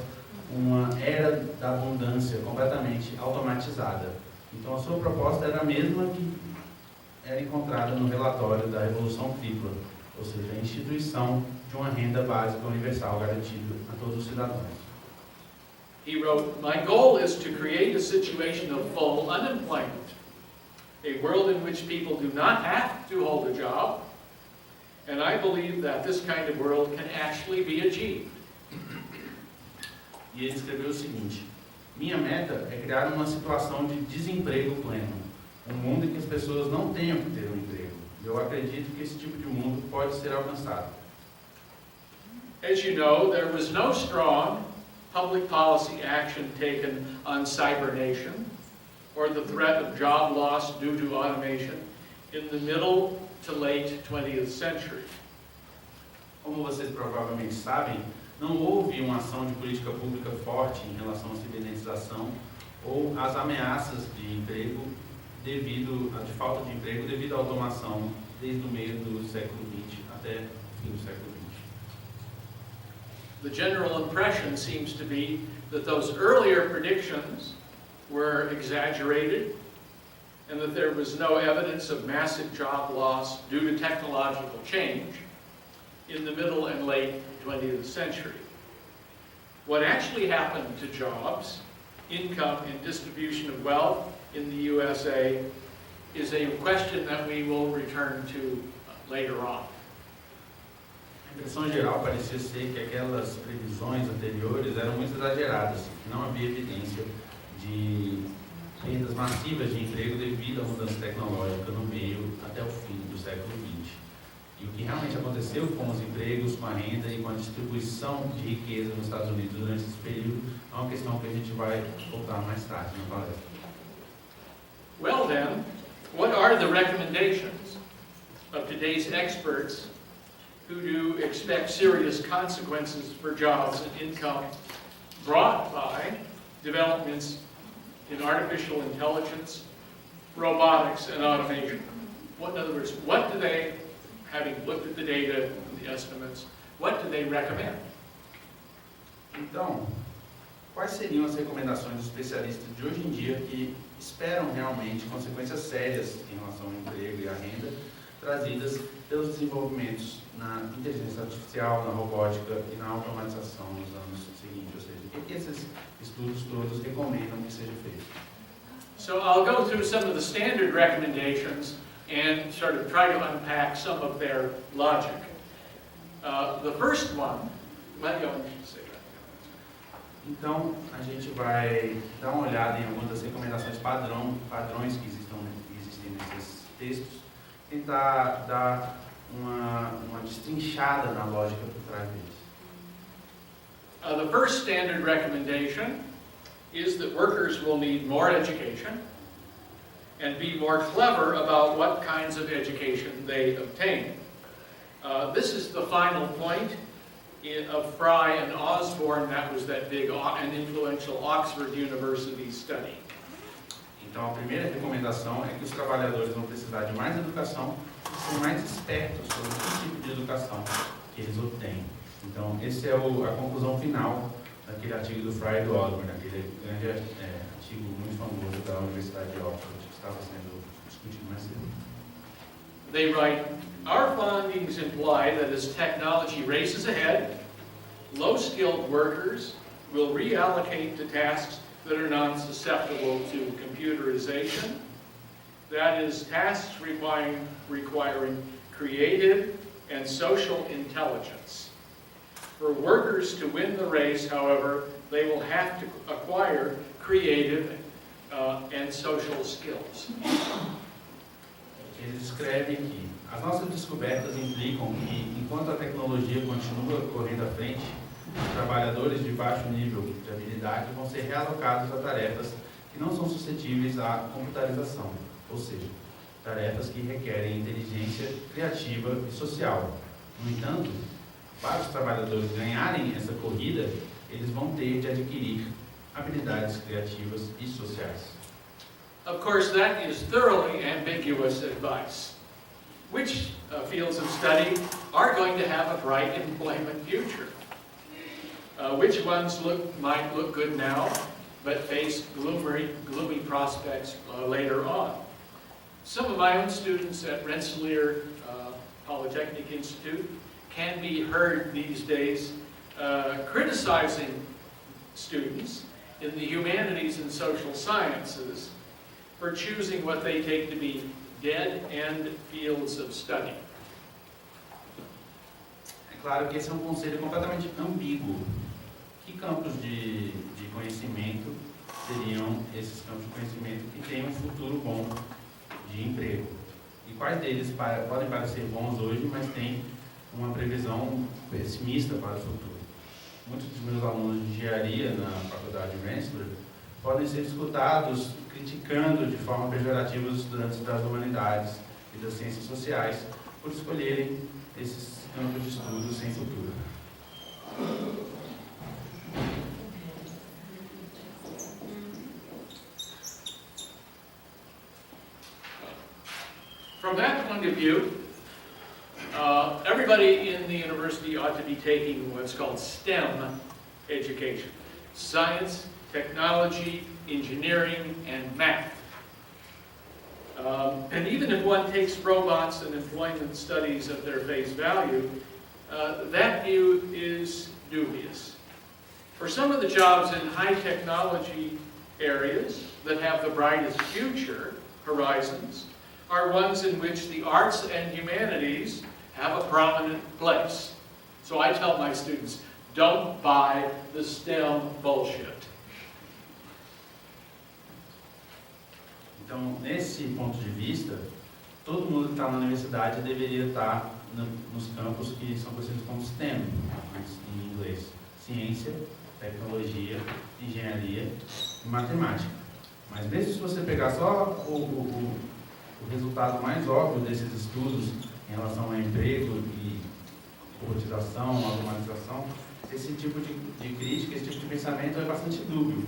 uma era da abundância completamente automatizada. Então, a sua proposta era a mesma que era encontrada no relatório da Revolução Tripla, ou seja, a instituição de uma renda básica universal garantida a todos os cidadãos. He wrote, "My goal is to create a situation of full unemployment, a world in which people do not have to hold a job, and I believe that this kind of world can actually be achieved." E ele escreveu o seguinte: "Minha meta é criar uma situação de desemprego pleno, um mundo em que as pessoas não tenham que ter um emprego. E eu acredito que esse tipo de mundo pode ser alcançado." As you know, there was no strong public policy action taken on cybernation or the threat of job loss due to automation in the middle to late 20th century. Como vocês provavelmente sabem, não houve uma ação de política pública forte em relação à cibernetização ou às ameaças de emprego de falta de emprego devido à automação desde o meio do século XX até o fim do século XX. The general impression seems to be that those earlier predictions were exaggerated and that there was no evidence of massive job loss due to technological change in the middle and late 20th century. What actually happened to jobs, income, and distribution of wealth in the USA is a question that we will return to later on. A impressão geral parecia ser que aquelas previsões anteriores eram muito exageradas, que não havia evidência de perdas massivas de emprego devido à mudança tecnológica no meio até o fim do século XX. E o que realmente aconteceu com os empregos, com a renda e com a distribuição de riqueza nos Estados Unidos durante esse período é uma questão que a gente vai voltar mais tarde na palestra. Well then, what are the recommendations of today's experts who do expect serious consequences for jobs and income brought by developments in artificial intelligence, robotics, and automation? In other words, what do they, having looked at the data and the estimates, what do they recommend? Então, quais seriam as recomendações dos especialistas de hoje em dia que esperam realmente consequências sérias em relação ao emprego e à renda trazidas pelos desenvolvimentos na inteligência artificial, na robótica e na automatização nos anos seguintes? Ou seja, o que esses estudos todos recomendam que seja feito? So I'll go through some of the standard recommendations and sort of try to unpack some of their logic. The first one, let me say that. Então, a gente vai dar uma olhada em algumas das recomendações padrões que existem nesses textos, tentar dar uma destrinchada na lógica por trás deles. The first standard recommendation is that workers will need more education and be more clever about what kinds of education they obtain. This is the final point of Fry and Osborne. That was that big and influential Oxford University study. Então, a primeira recomendação é que os trabalhadores vão precisar de mais educação e ser mais espertos sobre que tipo de educação que eles obtêm. Então, essa é a conclusão final daquele artigo do Fry e do Osborne, aquele grande artigo muito famoso da Universidade de Oxford, que estava sendo discutido mais cedo. They write, our findings imply that as technology races ahead, low-skilled workers will reallocate to tasks that are non-susceptible to computerization. That is, tasks requiring creative and social intelligence. For workers to win the race, however, they will have to acquire creative and social skills. Ele escreve aqui, as nossas descobertas implicam que, enquanto a tecnologia continua correndo à frente, os trabalhadores de baixo nível de habilidade vão ser realocados a tarefas que não são suscetíveis à computarização, ou seja, tarefas que requerem inteligência criativa e social. No entanto, para os trabalhadores ganharem essa corrida, eles vão ter de adquirir habilidades criativas e sociais. Of course, that is thoroughly ambiguous advice. Which fields of study are going to have a bright employment future? Which ones might look good now, but face gloomy prospects later on? Some of my own students at Rensselaer Polytechnic Institute can be heard these days criticizing students in the humanities and social sciences for choosing what they take to be dead-end fields of study. É claro que esse é um conselho completamente ambíguo. Que campos de conhecimento seriam esses campos de conhecimento que têm um futuro bom de emprego? E quais deles podem parecer bons hoje, mas têm uma previsão pessimista para o futuro? Muitos dos meus alunos de engenharia na faculdade de Rensselaer podem ser escutados criticando de forma pejorativa os estudantes das humanidades e das ciências sociais por escolherem esses campos de estudo sem futuro. From that point of view, everybody in the university ought to be taking what's called STEM education: science, technology, engineering, and math. And even if one takes robots and employment studies at their face value, that view is dubious. For some of the jobs in high technology areas that have the brightest future horizons are ones in which the arts and humanities have a prominent place. So I tell my students, don't buy the STEM bullshit. Então, nesse ponto de vista, todo mundo que está na universidade deveria estar nos campos que são conhecidos como STEM, em inglês: ciência, tecnologia, engenharia e matemática. Mas mesmo se você pegar só o resultado mais óbvio desses estudos em relação ao emprego e robotização, automatização, esse tipo de crítica, esse tipo de pensamento é bastante dúbio,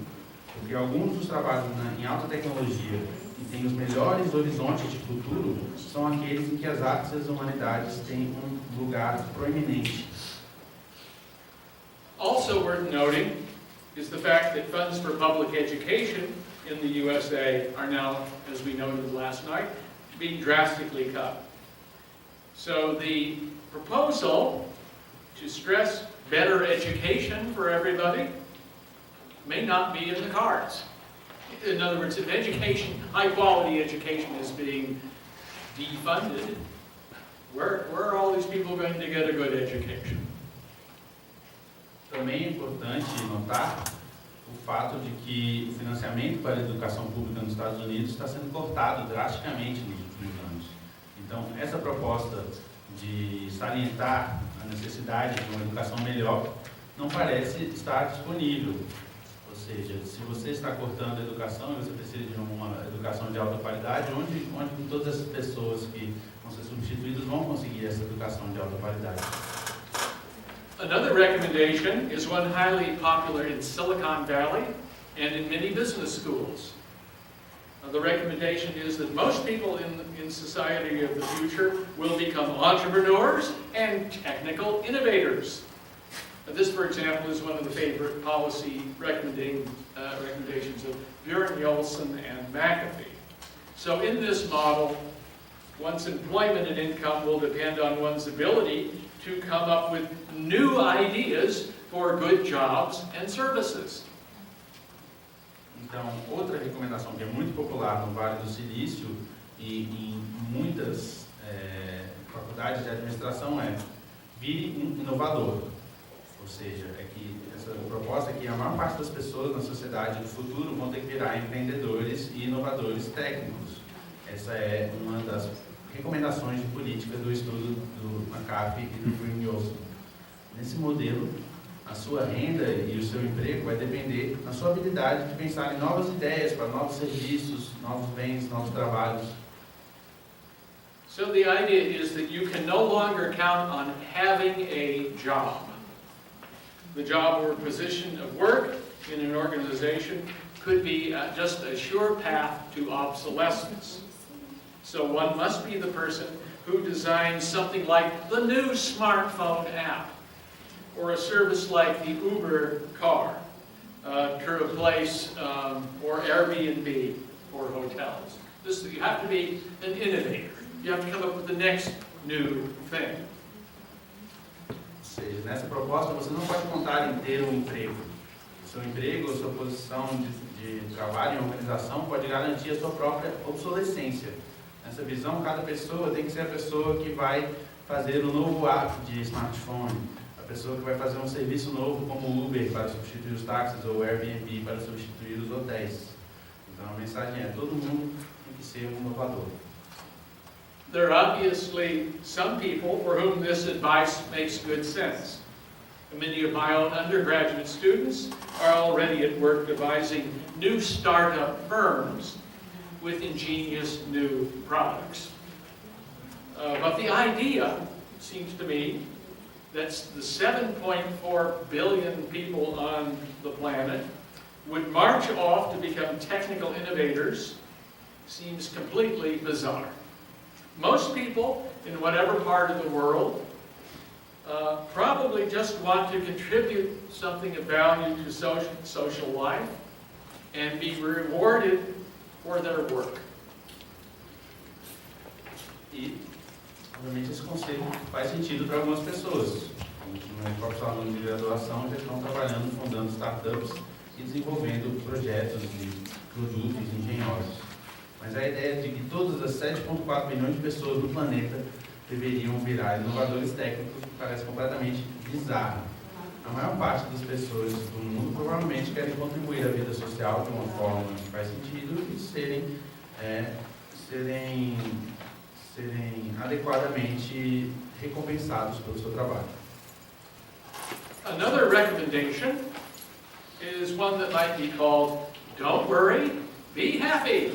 porque alguns dos trabalhos em alta tecnologia que têm os melhores horizontes de futuro são aqueles em que as artes e as humanidades têm um lugar proeminente. Also worth noting is the fact that funds for public education in the USA are now, as we noted last night, being drastically cut. So the proposal to stress better education for everybody may not be in the cards. In other words, if education, high-quality education is being defunded, where are all these people going to get a good education? Também é importante notar o fato de que o financiamento para a educação pública nos Estados Unidos está sendo cortado drasticamente nos últimos anos. Então, essa proposta de salientar a necessidade de uma educação melhor não parece estar disponível. Ou seja, se você está cortando a educação e você precisa de uma educação de alta qualidade, onde todas essas pessoas que vão ser substituídas vão conseguir essa educação de alta qualidade? Another recommendation is one highly popular in Silicon Valley and in many business schools. The recommendation is that most people in society of the future will become entrepreneurs and technical innovators. This, for example, is one of the favorite policy recommendations of Bjorn-Olsen and McAfee. So in this model, one's employment and income will depend on one's ability to come up with new ideas for good jobs and services. Então, outra recomendação que é muito popular no Vale do Silício e em muitas faculdades de administração é vire um inovador. Ou seja, é que essa proposta é que a maior parte das pessoas na sociedade do futuro vão ter que virar empreendedores e inovadores técnicos. Essa é uma das recomendações de política do estudo do McAfee e do Bjorn-Olsen. Nesse modelo, a sua renda e o seu emprego vai depender da sua habilidade de pensar em novas ideias para novos serviços, novos bens, novos trabalhos. So the idea is that you can no longer count on having a job. The job or position of work in an organization could be just a sure path to obsolescence. So one must be the person who designs something like the new smartphone app, or a service like the Uber car to replace, or Airbnb for hotels. You have to be an innovator. You have to come up with the next new thing. Ou seja, nessa proposta você não pode contar em ter um emprego. O seu emprego ou sua posição de trabalho em organização pode garantir a sua própria obsolescência. Nessa visão, cada pessoa tem que ser a pessoa que vai fazer um novo app de smartphone, a pessoa que vai fazer um serviço novo como o Uber para substituir os táxis ou o Airbnb para substituir os hotéis. Então a mensagem é: todo mundo tem que ser um inovador. There are obviously some people for whom this advice makes good sense. Many of my own undergraduate students are already at work devising new startup firms with ingenious new products. But the idea, it seems to me, that the 7.4 billion people on the planet would march off to become technical innovators seems completely bizarre. Most people in whatever part of the world probably just want to contribute something of value to social life and be rewarded for their work. E, obviamente, esse conceito faz sentido para algumas pessoas. Os próprios alunos de graduação já estão trabalhando, fundando startups e desenvolvendo projetos de produtos engenhosos. Mas a ideia de que todas as 7,4 bilhões de pessoas no planeta deveriam virar inovadores técnicos parece completamente bizarra. A maior parte das pessoas do mundo provavelmente querem contribuir à vida social de uma forma que faz sentido e serem adequadamente recompensados pelo seu trabalho. Another recommendation is one that might be called, don't worry, be happy.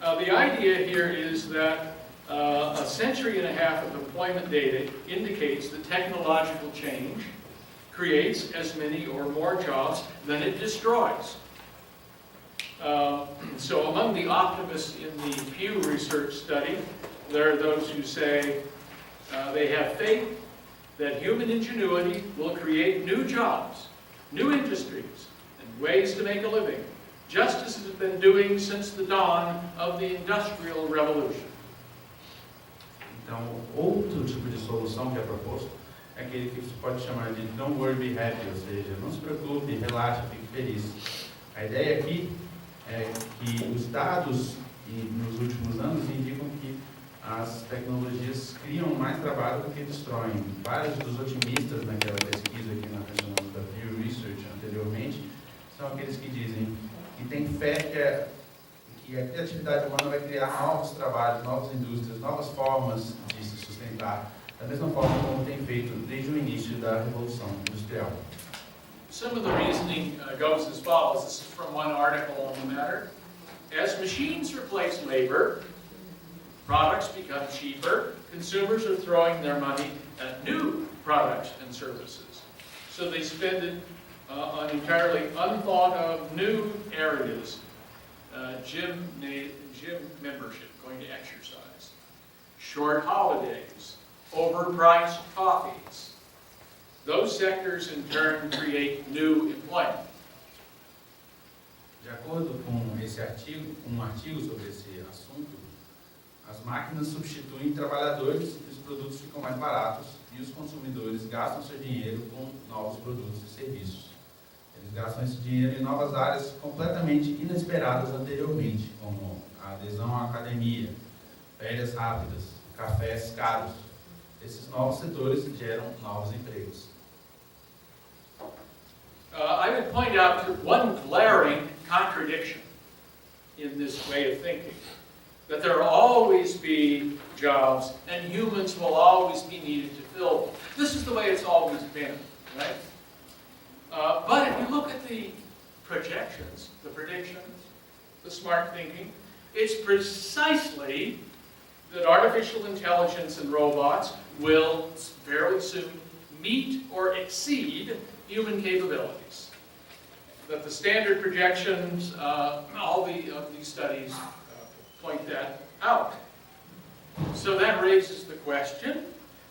The idea here is that a century and a half of employment data indicates that technological change creates as many or more jobs than it destroys. So among the optimists in the Pew Research study, there are those who say they have faith that human ingenuity will create new jobs new industries, and ways to make a living, just as it has been doing since the dawn of the Industrial Revolution. Então, outro tipo de solução que é proposto é aquele que se pode chamar de don't worry, be happy, ou seja, não se preocupe, relaxe, fique feliz. A ideia aqui é que os dados nos últimos anos indicam que as tecnologias criam mais trabalho do que destroem. Vários dos otimistas naquela pesquisa que nós mencionamos da Pew Research anteriormente são aqueles que dizem que tem fé que a criatividade humana vai criar novos trabalhos, novas indústrias, novas formas de se sustentar, da mesma forma como tem feito desde o início da Revolução Industrial. Some of the reasoning goes as follows. This is from one article on the matter. As machines replace labor, products become cheaper, consumers are throwing their money at new products and services. So they spend it on entirely unthought of new areas. Gym membership, going to exercise. Short holidays, overpriced coffees. Those sectors in turn create new employment. De acordo com esse artigo, um artigo sobre esse assunto, as máquinas substituem trabalhadores e os produtos ficam mais baratos e os consumidores gastam seu dinheiro com novos produtos e serviços. Eles gastam esse dinheiro em novas áreas completamente inesperadas anteriormente, como a adesão à academia, férias rápidas, cafés caros. Esses novos setores geram novos empregos. I would point out one glaring contradiction in this way of thinking. That there will always be jobs and humans will always be needed to fill them. This is the way it's always been, right? But if you look at the projections, the predictions, the smart thinking, it's precisely that artificial intelligence and robots will fairly soon meet or exceed human capabilities. That the standard projections, all of these studies point that out. So that raises the question,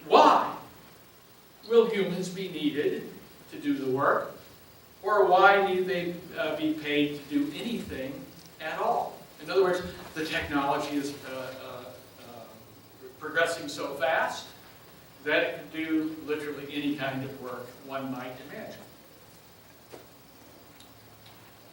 why will humans be needed to do the work? Or why need they be paid to do anything at all? In other words, the technology is progressing so fast that it can do literally any kind of work one might imagine.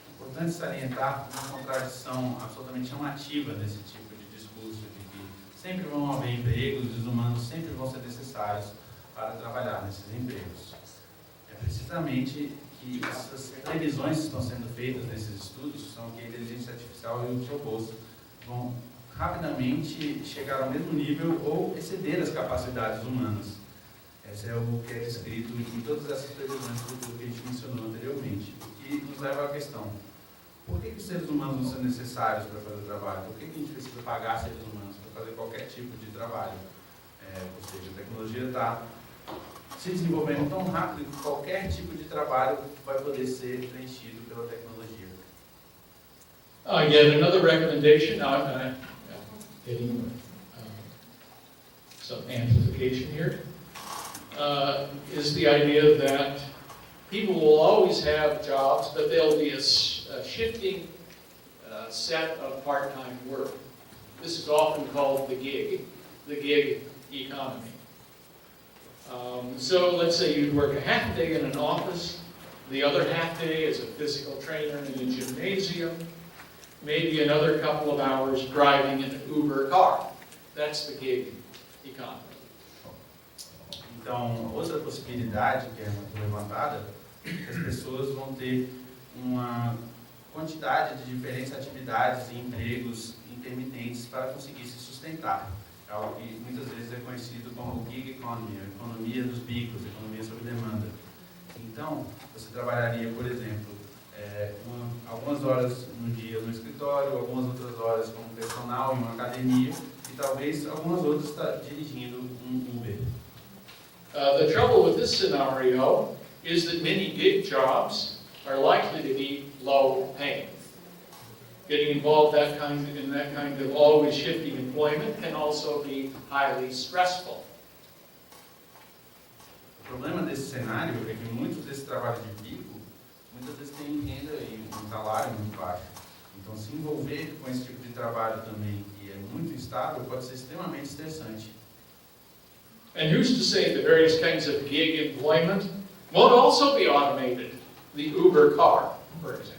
É importante salientar uma contradição absolutamente chamativa nesse tipo de discurso, de que sempre vão haver empregos e os humanos sempre vão ser necessários para trabalhar nesses empregos. É precisamente que essas previsões que estão sendo feitas nesses estudos são que a inteligência artificial e os robôs vão rapidamente chegar ao mesmo nível ou exceder as capacidades humanas. Esse é o que é descrito em todas essas previsões que a gente mencionou anteriormente. O que nos leva à questão: por que os seres humanos não são necessários para fazer o trabalho? Por que a gente precisa pagar seres humanos para fazer qualquer tipo de trabalho? Ou seja, a tecnologia está se desenvolvendo tão rápido que qualquer tipo de trabalho vai poder ser preenchido pela tecnologia. Yet another recommendation, getting some amplification here, is the idea that people will always have jobs, but there'll be a shifting set of part-time work. This is often called the gig economy. So let's say you work a half day in an office, the other half day as a physical trainer in a gymnasium, maybe another couple of hours driving in an Uber car. That's the gig economy. Então, outra possibilidade que é muito levantada é que as pessoas vão ter uma quantidade de diferentes atividades e empregos intermitentes para conseguir se sustentar. É algo que muitas vezes é conhecido como gig economy, a economia dos bicos, a economia sob demanda. Então, você trabalharia, por exemplo, algumas horas no dia no escritório, algumas outras horas como personal em uma academia e talvez algumas outras dirigindo Uber. The trouble with this scenario is that many gig jobs are likely to be low paying. Getting involved in that kind of always shifting employment can also be highly stressful. O problema desse cenário é que muitos desses trabalhos de bico muitas vezes têm renda e um salário muito baixo. Então, se envolver com esse tipo de trabalho também, que é muito instável, pode ser extremamente estressante. And who's to say the various kinds of gig employment won't also be automated? The Uber car, for example.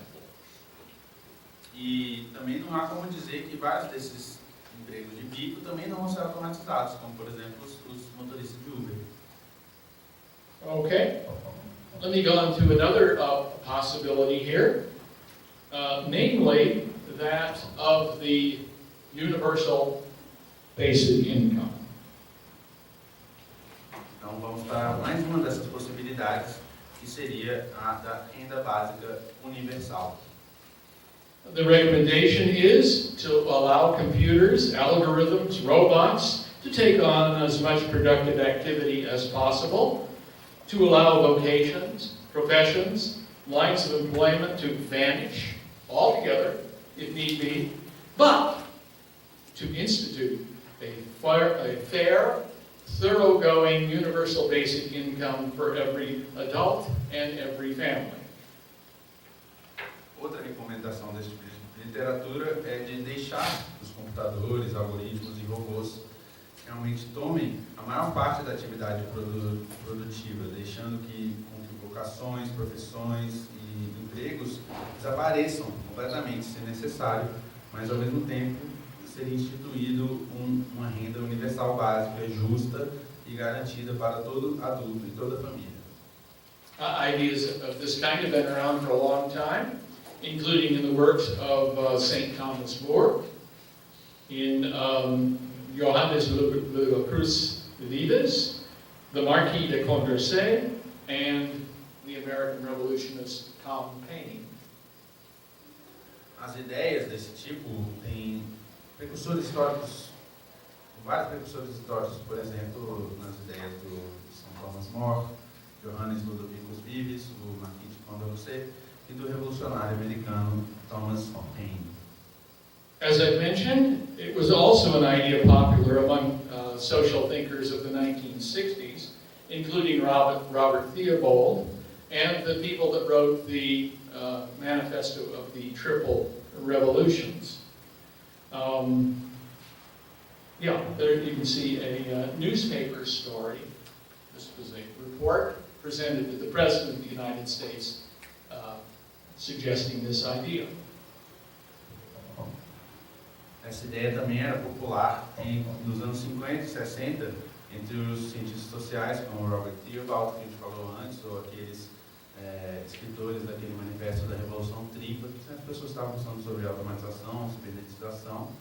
E também não há como dizer que vários desses empregos de bico também não vão ser automatizados, como, por exemplo, os motoristas de Uber. Okay. Let me go on to another possibility here, namely that of the universal basic income. Então vamos para mais uma dessas possibilidades, que seria a da renda básica universal. The recommendation is to allow computers, algorithms, robots to take on as much productive activity as possible, to allow vocations, professions, lines of employment to vanish altogether, if need be, but to institute a fair, thoroughgoing, universal basic income for every adult and every family. Outra recomendação desse tipo de literatura é de deixar os computadores, algoritmos e robôs realmente tomem a maior parte da atividade produtiva, deixando que vocações, profissões e empregos desapareçam completamente, se necessário, mas ao mesmo tempo seria instituído uma renda universal básica, justa e garantida para todo adulto e toda família. Ideas of this kind have been around for a long time, including in the works of St. Thomas More, in Johannes Cruz Vives, the Marquis de Condorcet, and the American revolutionist Tom Paine. As ideias desse tipo têm precursores históricos, vários precursores históricos, por exemplo, nas ideias do São Thomas More, Johannes Ludovicus Vives, o Marquis de Condorcet, e do revolucionário americano Thomas Paine. As I mentioned, it was also an idea popular among social thinkers of the 1960s, including Robert Theobald, and the people that wrote the manifesto of the Triple Revolutions. There you can see a newspaper story. This was a report presented to the President of the United States suggesting this idea. Essa ideia também era popular nos anos 50 e 60 entre os cientistas sociais, como Robert Theobald, que a gente falou antes, ou aqueles escritores daquele manifesto da Revolução Tripla, que as pessoas estavam falando sobre automatização, cibernetização.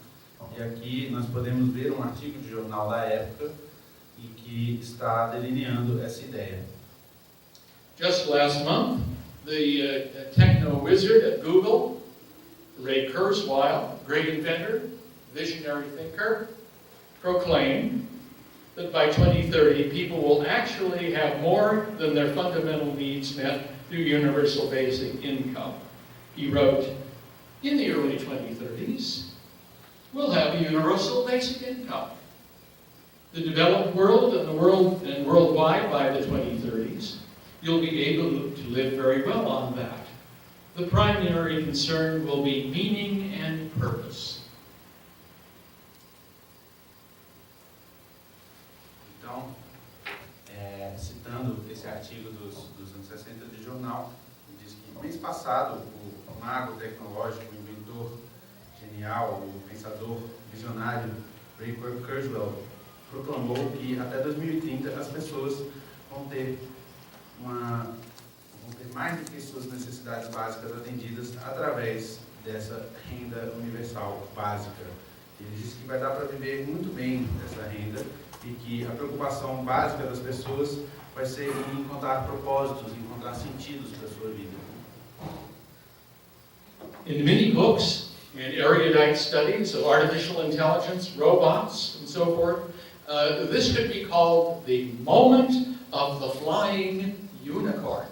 E aqui nós podemos ver um artigo de jornal da época e que está delineando essa ideia. Just last month, the techno wizard at Google, Ray Kurzweil, great inventor, visionary thinker, proclaimed that by 2030, people will actually have more than their fundamental needs met through universal basic income. He wrote, in the early 2030s, we'll have a universal basic income. The developed world and worldwide by the 2030s, you'll be able to live very well on that. The primary concern will be meaning and purpose. Então, citando esse artigo dos anos 60 de jornal, diz que mês passado o mago tecnológico, o inventor genial, o pensador visionário Ray Kurzweil proclamou que até 2030 as pessoas vão ter mais do que suas necessidades básicas atendidas através dessa renda universal básica. Ele disse que vai dar para viver muito bem dessa renda e que a preocupação básica das pessoas vai ser em encontrar propósitos, encontrar sentidos para a sua vida. In many books and erudite studies of artificial intelligence, robots, and so forth, this could be called the moment of the flying unicorn.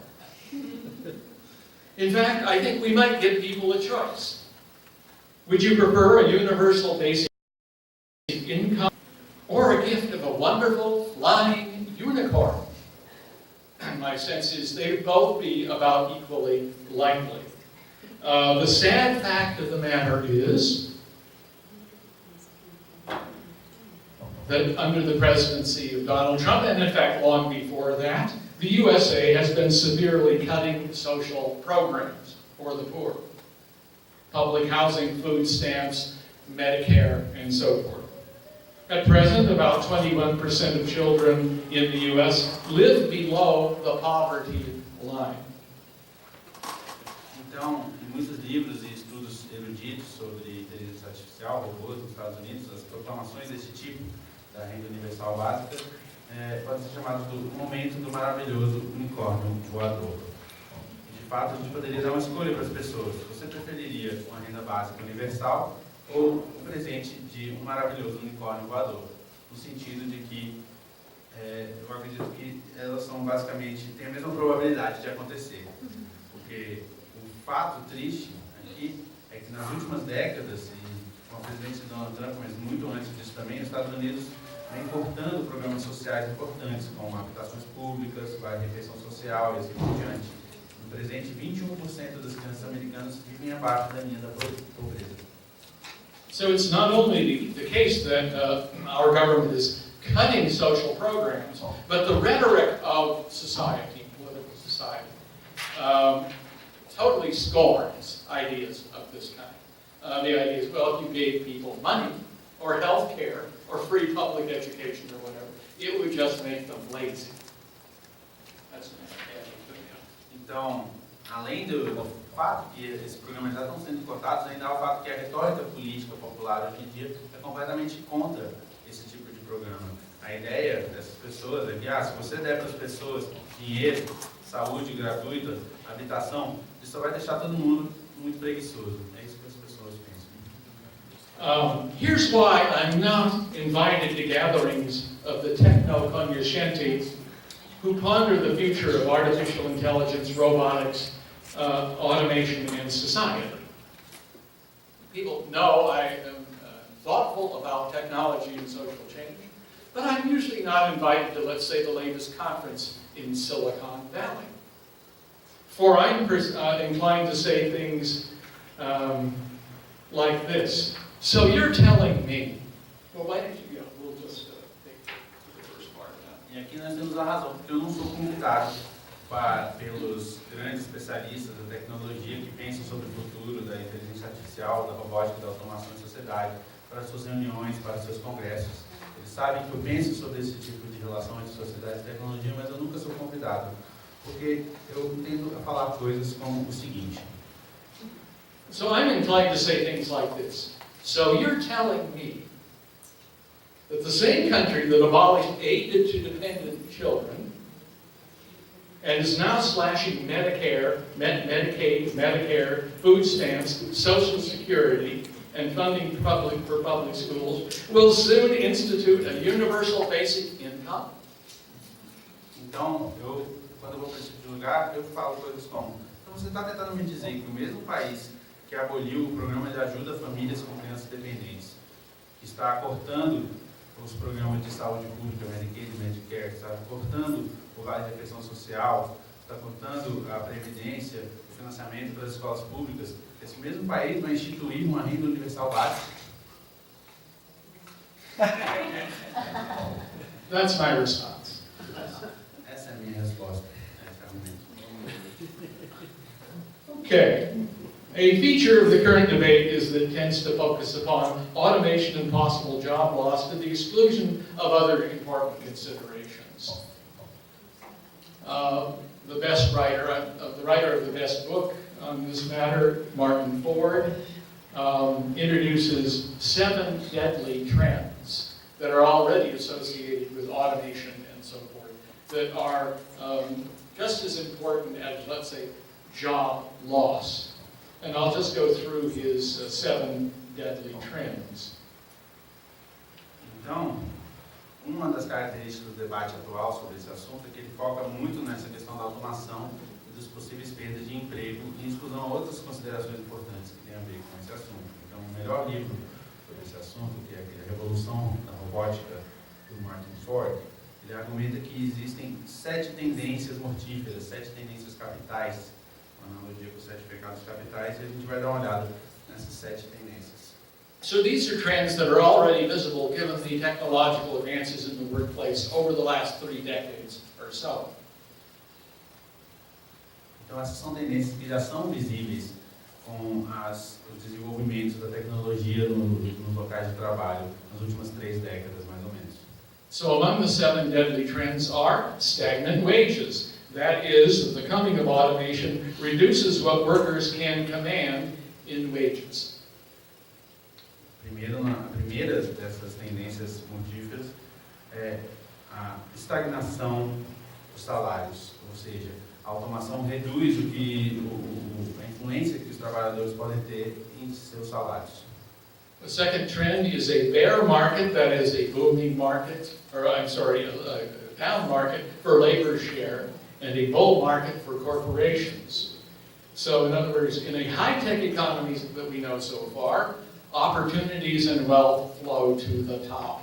In fact, I think we might give people a choice. Would you prefer a universal basic income or a gift of a wonderful flying unicorn? my sense is they'd both be about equally likely. The sad fact of the matter is that under the presidency of Donald Trump, and in fact long before that, the USA has been severely cutting social programs for the poor. Public housing, food stamps, Medicare, and so forth. At present, about 21% of children in the U.S. live below the poverty line. Então, em muitos livros e estudos eruditos sobre inteligência artificial, robôs nos Estados Unidos, as proclamações desse tipo, da renda universal básica, podem ser chamadas do momento do maravilhoso unicórnio voador. De fato, a gente poderia dar uma escolha para as pessoas. Você preferiria uma renda básica universal ou um presente de um maravilhoso unicórnio voador? No sentido de que eu acredito que elas são basicamente, têm a mesma probabilidade de acontecer. Porque o fato triste aqui é que nas últimas décadas, e com a presidência de Donald Trump, mas muito antes disso também, os Estados Unidos vem importando programas sociais importantes, como habitações públicas, refeição social e assim por diante. No presente, 21% das crianças americanas vivem abaixo da linha da pobreza. So it's not only the case that our government is cutting social programs, but the rhetoric of society, political society, totally scorns ideas of this kind. The idea is, well, if you gave people money, or health care, or free public education, or whatever, it would just make them lazy. That's an opinion. Então, além do fato que esses programas já estão sendo cortados, ainda há o fato que a retórica política popular hoje em dia é completamente contra esse tipo de programa. A ideia dessas pessoas é que, se você der para as pessoas dinheiro, saúde gratuita, habitação, isso só vai deixar todo mundo muito preguiçoso. É isso que as pessoas pensam. Here's why I'm not invited to gatherings of the techno-cognoscenti who ponder the future of artificial intelligence, robotics, automation, and society. People know I am thoughtful about technology and social change, but I'm usually not invited to, let's say, the latest conference in Silicon Valley. For I'm inclined to say things like this. So you're telling me, well, why don't you go? We'll just take the first part of that. E aqui nós temos a razão, porque eu não sou convidado pelos grandes especialistas da tecnologia que pensam sobre o futuro da inteligência artificial, da robótica, da automação em sociedade, para suas reuniões, para seus congressos. Eles sabem que eu penso sobre esse tipo de relação entre sociedade e tecnologia, mas eu nunca sou convidado, porque eu tendo a falar coisas como o seguinte. So I'm inclined to say things like this. So you're telling me that the same country that abolished aid to dependent children and is now slashing Medicare, Medicaid, Medicare, food stamps, Social Security, and funding for public schools will soon institute a universal basic income? Então, quando eu vou para esse tipo de lugar, eu falo coisas como: então você está tentando me dizer que o mesmo país que aboliu o programa de ajuda a famílias com crianças dependentes, que está cortando os programas de saúde pública, Medicaid e Medicare, está cortando o vale de refeição social, está cortando a previdência, o financiamento das escolas públicas, esse mesmo país vai instituir uma renda universal básica? That's my response. Essa é a minha resposta. Okay. A feature of the current debate is that it tends to focus upon automation and possible job loss to the exclusion of other important considerations. The writer of the best book on this matter, Martin Ford, introduces 7 deadly trends that are already associated with automation and so forth, that are just as important as, let's say, job loss. And I'll just go through his 7 deadly trends. Então, uma das características do debate atual sobre esse assunto é que ele foca muito nessa questão da automação e dos possíveis perdas de emprego, em exclusão a outras considerações importantes que têm a ver com esse assunto. Então, o melhor livro sobre esse assunto, que é aquele A Revolução da Robótica, do Martin Ford, Ele argumenta que existem 7 tendências mortíferas, 7 tendências capitais, uma analogia com os 7 pecados capitais, e a gente vai dar uma olhada nessas 7 tendências. So these are trends that are already visible given the technological advances in the workplace over the last 3 decades or so. Então essas são tendências que já são visíveis com os desenvolvimentos da tecnologia nos locais de trabalho nas últimas 3 décadas, mais ou menos. So among the 7 deadly trends are stagnant wages. That is, the coming of automation reduces what workers can command in wages. A primeira dessas tendências mortíferas é a estagnação dos salários, ou seja, a automação reduz a influência que os trabalhadores podem ter em seus salários. The second trend is a bear market, that is a booming market, a down market for labor share, and a bull market for corporations. So in other words, in a high-tech economy that we know so far, opportunities and wealth flow to the top.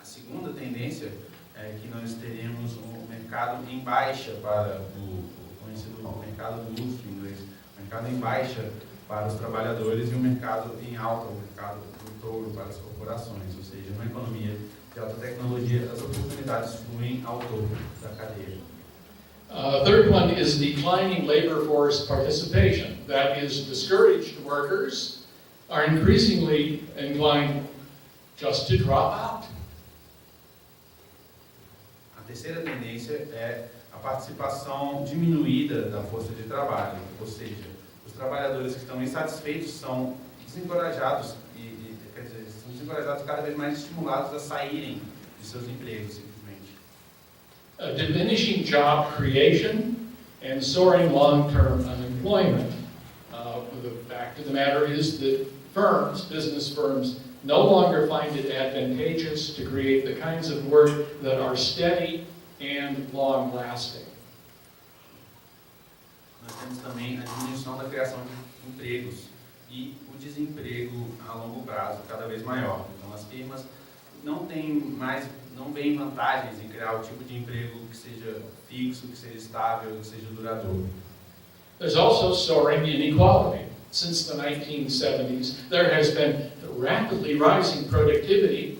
A segunda tendência é que nós teremos um mercado em baixa para o conhecido mercado do luxo em inglês, mercado em baixa para os trabalhadores e um mercado em alta, o mercado do touro para as corporações, ou seja, uma economia de alta tecnologia, as oportunidades fluem ao topo da cadeia. Third one is declining labor force participation. That is, discouraged workers are increasingly inclined just to drop out. A terceira tendência é a participação diminuída da força de trabalho, ou seja, os trabalhadores que estão insatisfeitos são desencorajados são desencorajados cada vez mais estimulados a saírem de seus empregos, simplesmente. Diminishing job creation and soaring long-term unemployment. The fact of the matter is that business firms, no longer find it advantageous to create the kinds of work that are steady and long-lasting. Nós temos também a diminuição da criação de empregos e o desemprego a longo prazo cada vez maior. Então as firmas não veem vantagens em criar o tipo de emprego que seja fixo, que seja estável, que seja duradouro. There's also soaring inequality. Since the 1970s, there has been rapidly rising productivity,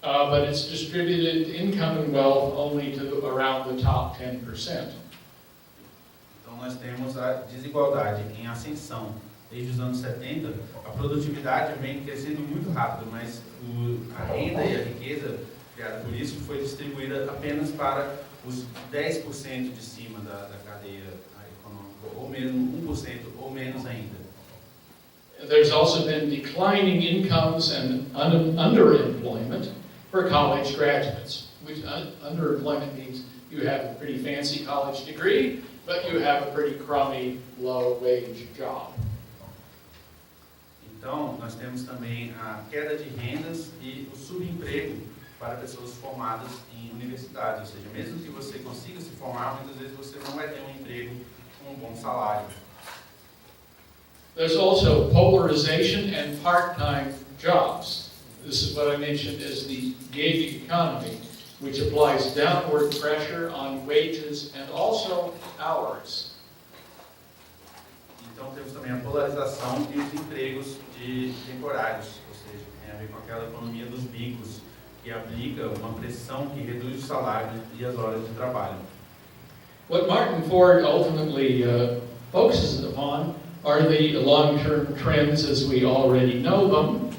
but it's distributed income and wealth only to around the top 10%. Então nós temos a desigualdade em ascensão. Desde os anos 70, a produtividade vem crescendo muito rápido, mas a renda e a riqueza criada por isso foi distribuída apenas para os 10% de cima da cadeia econômica, ou mesmo 1% ou menos ainda. There's also been declining incomes and underemployment for college graduates, which underemployment means you have a pretty fancy college degree, but you have a pretty crummy, low-wage job. Então, nós temos também a queda de rendas e o subemprego para pessoas formadas em universidades. Ou seja, mesmo que você consiga se formar, muitas vezes você não vai ter um emprego com um bom salário. There's also polarization and part-time jobs. This is what I mentioned as the gig economy, which applies downward pressure on wages and also hours. Então temos também a polarização e os empregos temporários, ou seja, tem a ver com aquela economia dos bicos, que aplica uma pressão que reduz o salário e as horas de trabalho. What Martin Ford ultimately focuses upon are the long-term trends as we already know them.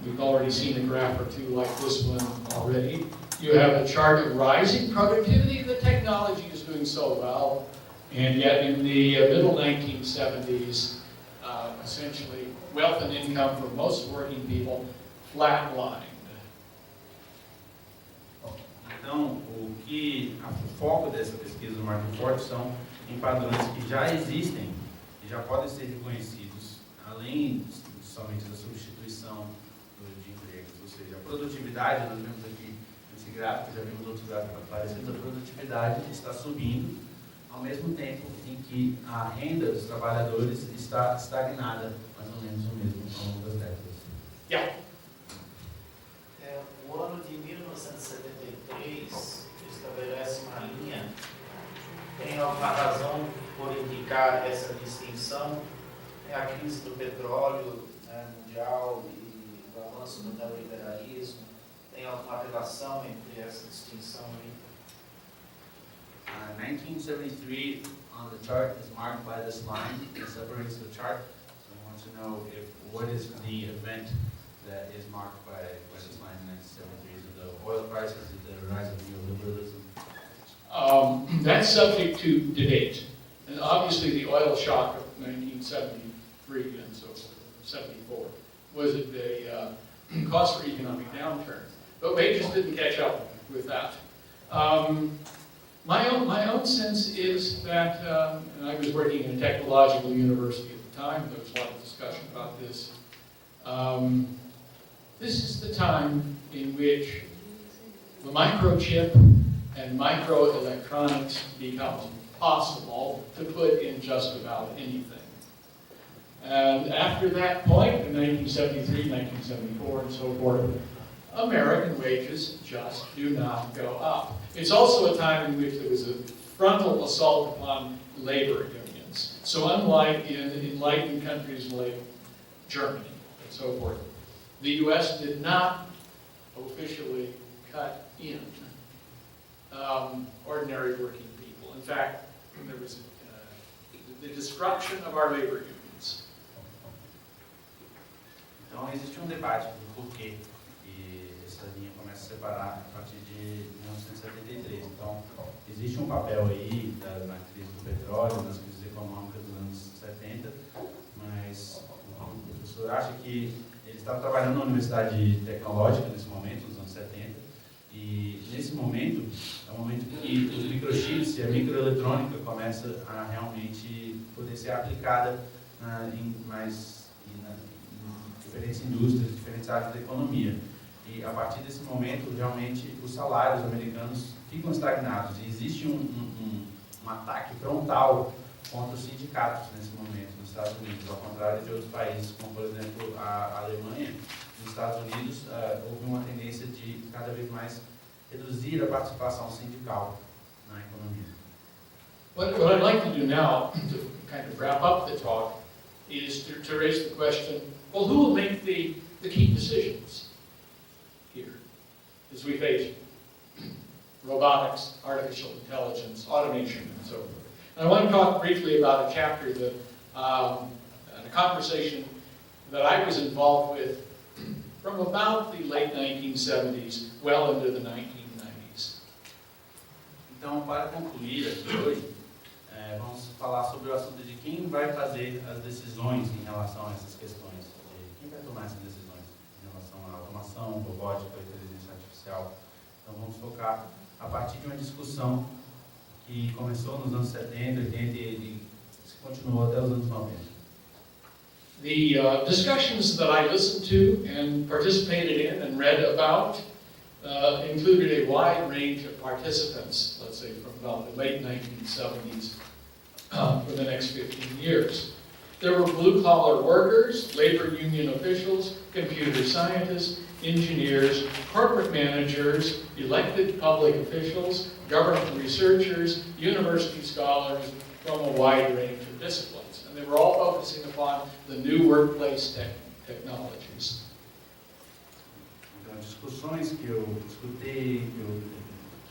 We've already seen a graph or two like this one already. You have a chart of rising productivity. The technology is doing so well, and yet in the middle 1970s, essentially wealth and income for most working people flatlined. Então, o foco dessa pesquisa do Martin Ford são em padrões que já existem e já podem ser reconhecidos, além somente da substituição de empregos. Ou seja, a produtividade, nós vemos aqui nesse gráfico, já vimos outros gráficos parecidos, a produtividade está subindo, ao mesmo tempo em que a renda dos trabalhadores está estagnada, mais ou menos o mesmo ao longo das décadas. Yeah. O ano de explicar essa distinção é a crise do petróleo, né, mundial e o avanço do neoliberalismo. Tem alguma relação entre essa distinção aí? 1973 on the chart is marked by this line that separates the chart. So I want to know what is the event that is marked by this line in 1973? Is it the oil prices, is it the rise of neoliberalism? That's subject to debate. And obviously the oil shock of 1973 and so forth, 74, was a cause for economic downturn. But wages didn't catch up with that. My own sense is that, and I was working in a technological university at the time, there was a lot of discussion about this. This is the time in which the microchip and microelectronics become possible to put in just about anything. And after that point, in 1973, 1974, and so forth, American wages just do not go up. It's also a time in which there was a frontal assault upon labor unions. So unlike in enlightened countries like Germany and so forth, the US did not officially cut in ordinary working people. In fact, there was the destruction of our labor unions. Então existe debate do porquê que essa linha começa a separar a partir de 1973. Então existe papel aí na crise do petróleo, nas crises econômicas dos anos 70, mas o professor acha que ele estava trabalhando na Universidade Tecnológica nesse momento, nos anos 70, e nesse momento é um momento que os microchips e a microeletrônica começam a realmente poder ser aplicada em diferentes indústrias, diferentes áreas da economia. E a partir desse momento, realmente, os salários americanos ficam estagnados. E existe um ataque frontal contra os sindicatos nesse momento nos Estados Unidos, ao contrário de outros países, como por exemplo a Alemanha. Nos Estados Unidos houve uma tendência de cada vez mais reduzir a participação sindical na economia. What I'd like to do now, to kind of wrap up the talk, is to raise the question, well, who will make the key decisions here as we face robotics, artificial intelligence, automation, and so forth? And I want to talk briefly about a chapter that, and a conversation that I was involved with from about the late 1970s, well into the 1990s. Então, para concluir aqui hoje, vamos falar sobre o assunto de quem vai fazer as decisões em relação a essas questões. Quem vai tomar essas decisões em relação à automação, robótica, inteligência artificial. Então, vamos focar a partir de uma discussão que começou nos anos 70, 80 e se continuou até os anos 90. The discussions that I listened to and participated in and read about included a wide range of participants, let's say from about the late 1970s for the next 15 years. There were blue-collar workers, labor union officials, computer scientists, engineers, corporate managers, elected public officials, government researchers, university scholars from a wide range of disciplines. And they were all focusing upon the new workplace technologies. Então, discussões que eu escutei,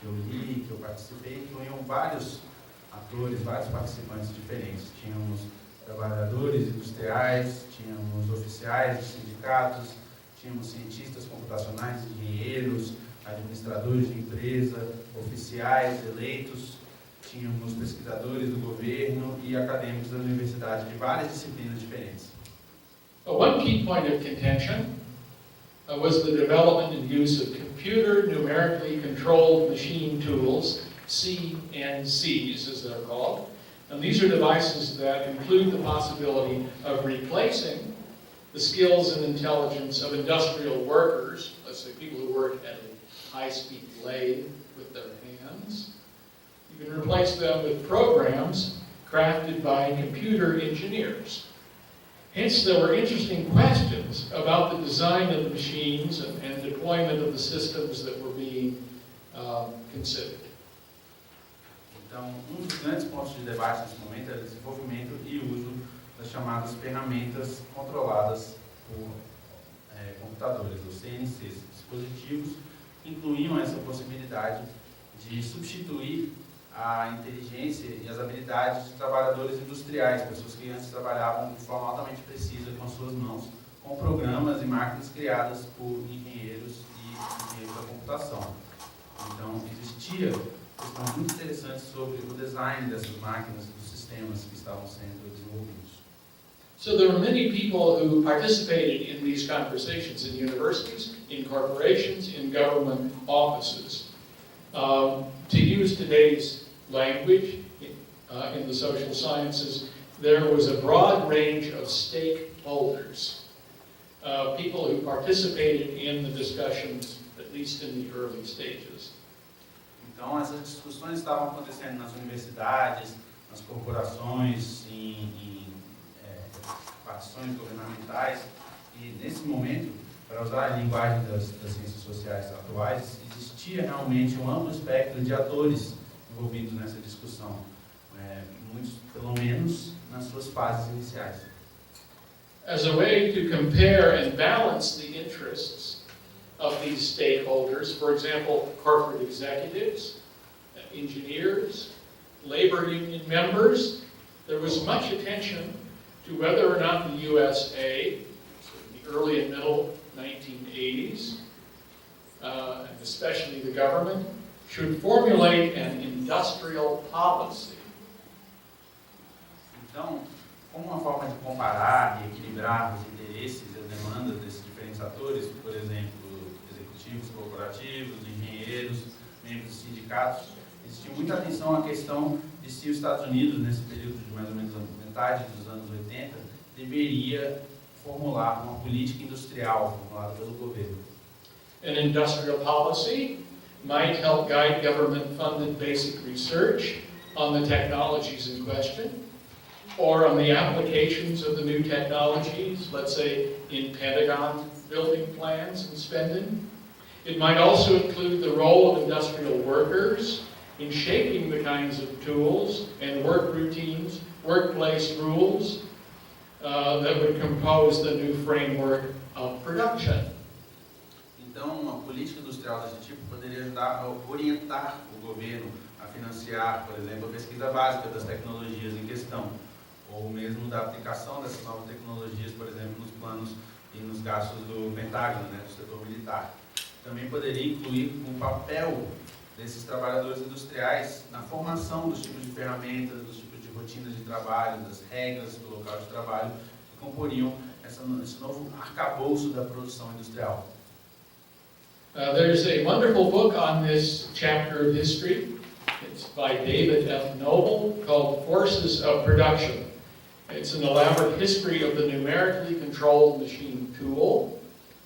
que eu li, que eu participei, incluíam vários atores, vários participantes diferentes. Tínhamos trabalhadores industriais, tínhamos oficiais de sindicatos, tínhamos cientistas computacionais, engenheiros, administradores de empresa, oficiais eleitos, tínhamos pesquisadores do governo e acadêmicos da universidade de várias disciplinas diferentes. One key point of contention was the development and use of computer numerically controlled machine tools, CNCs as they're called. And these are devices that include the possibility of replacing the skills and intelligence of industrial workers, let's say people who work at a high-speed lathe with their hands. You can replace them with programs crafted by computer engineers. Hence, there were interesting questions about the design of the machines and deployment of the systems that were being considered. Então, um dos grandes pontos de debate nesse momento é o desenvolvimento e uso das chamadas ferramentas controladas por computadores, ou CNCs, dispositivos que incluíam essa possibilidade de substituir a inteligência e as habilidades de trabalhadores industriais, pessoas que antes trabalhavam de forma altamente precisa com as suas mãos, com programas e máquinas criadas por engenheiros e engenheiros da computação. Então, existia questões muito interessantes sobre o design dessas máquinas e dos sistemas que estavam sendo desenvolvidos. So there were many people who participated in these conversations in universities, in corporations, in government offices. To use today's language in the social sciences, there was a broad range of stakeholders, people who participated in the discussions, at least in the early stages. Então, essas discussões estavam acontecendo nas universidades, nas corporações, em partições governamentais, e nesse momento, para usar a linguagem das ciências sociais atuais, existia realmente um amplo espectro de atores envolvidos nessa discussão, muitos, pelo menos, nas suas fases iniciais. As a way to compare and balance the interests of these stakeholders, for example, corporate executives, engineers, labor union members, there was much attention to whether or not the USA, in the early and middle 1980s, and especially the government, should formulate an industrial policy. Então, como uma forma de comparar e equilibrar os interesses e as demandas desses diferentes atores, por exemplo, executivos corporativos, engenheiros, membros de sindicatos, existia muita atenção à questão de se os Estados Unidos, nesse período de mais ou menos a metade dos anos 80, deveria formular uma política industrial formulada pelo governo. An industrial policy might help guide government-funded basic research on the technologies in question, or on the applications of the new technologies, let's say in Pentagon building plans and spending. It might also include the role of industrial workers in shaping the kinds of tools and work routines, workplace rules that would compose the new framework of production. Então, uma política industrial desse tipo poderia ajudar a orientar o governo a financiar, por exemplo, a pesquisa básica das tecnologias em questão, ou mesmo da aplicação dessas novas tecnologias, por exemplo, nos planos e nos gastos do Pentágono, do setor militar. Também poderia incluir o papel desses trabalhadores industriais na formação dos tipos de ferramentas, dos tipos de rotinas de trabalho, das regras do local de trabalho que comporiam esse novo arcabouço da produção industrial. There's a wonderful book on this chapter of history. It's by David F. Noble, called Forces of Production. It's an elaborate history of the numerically controlled machine tool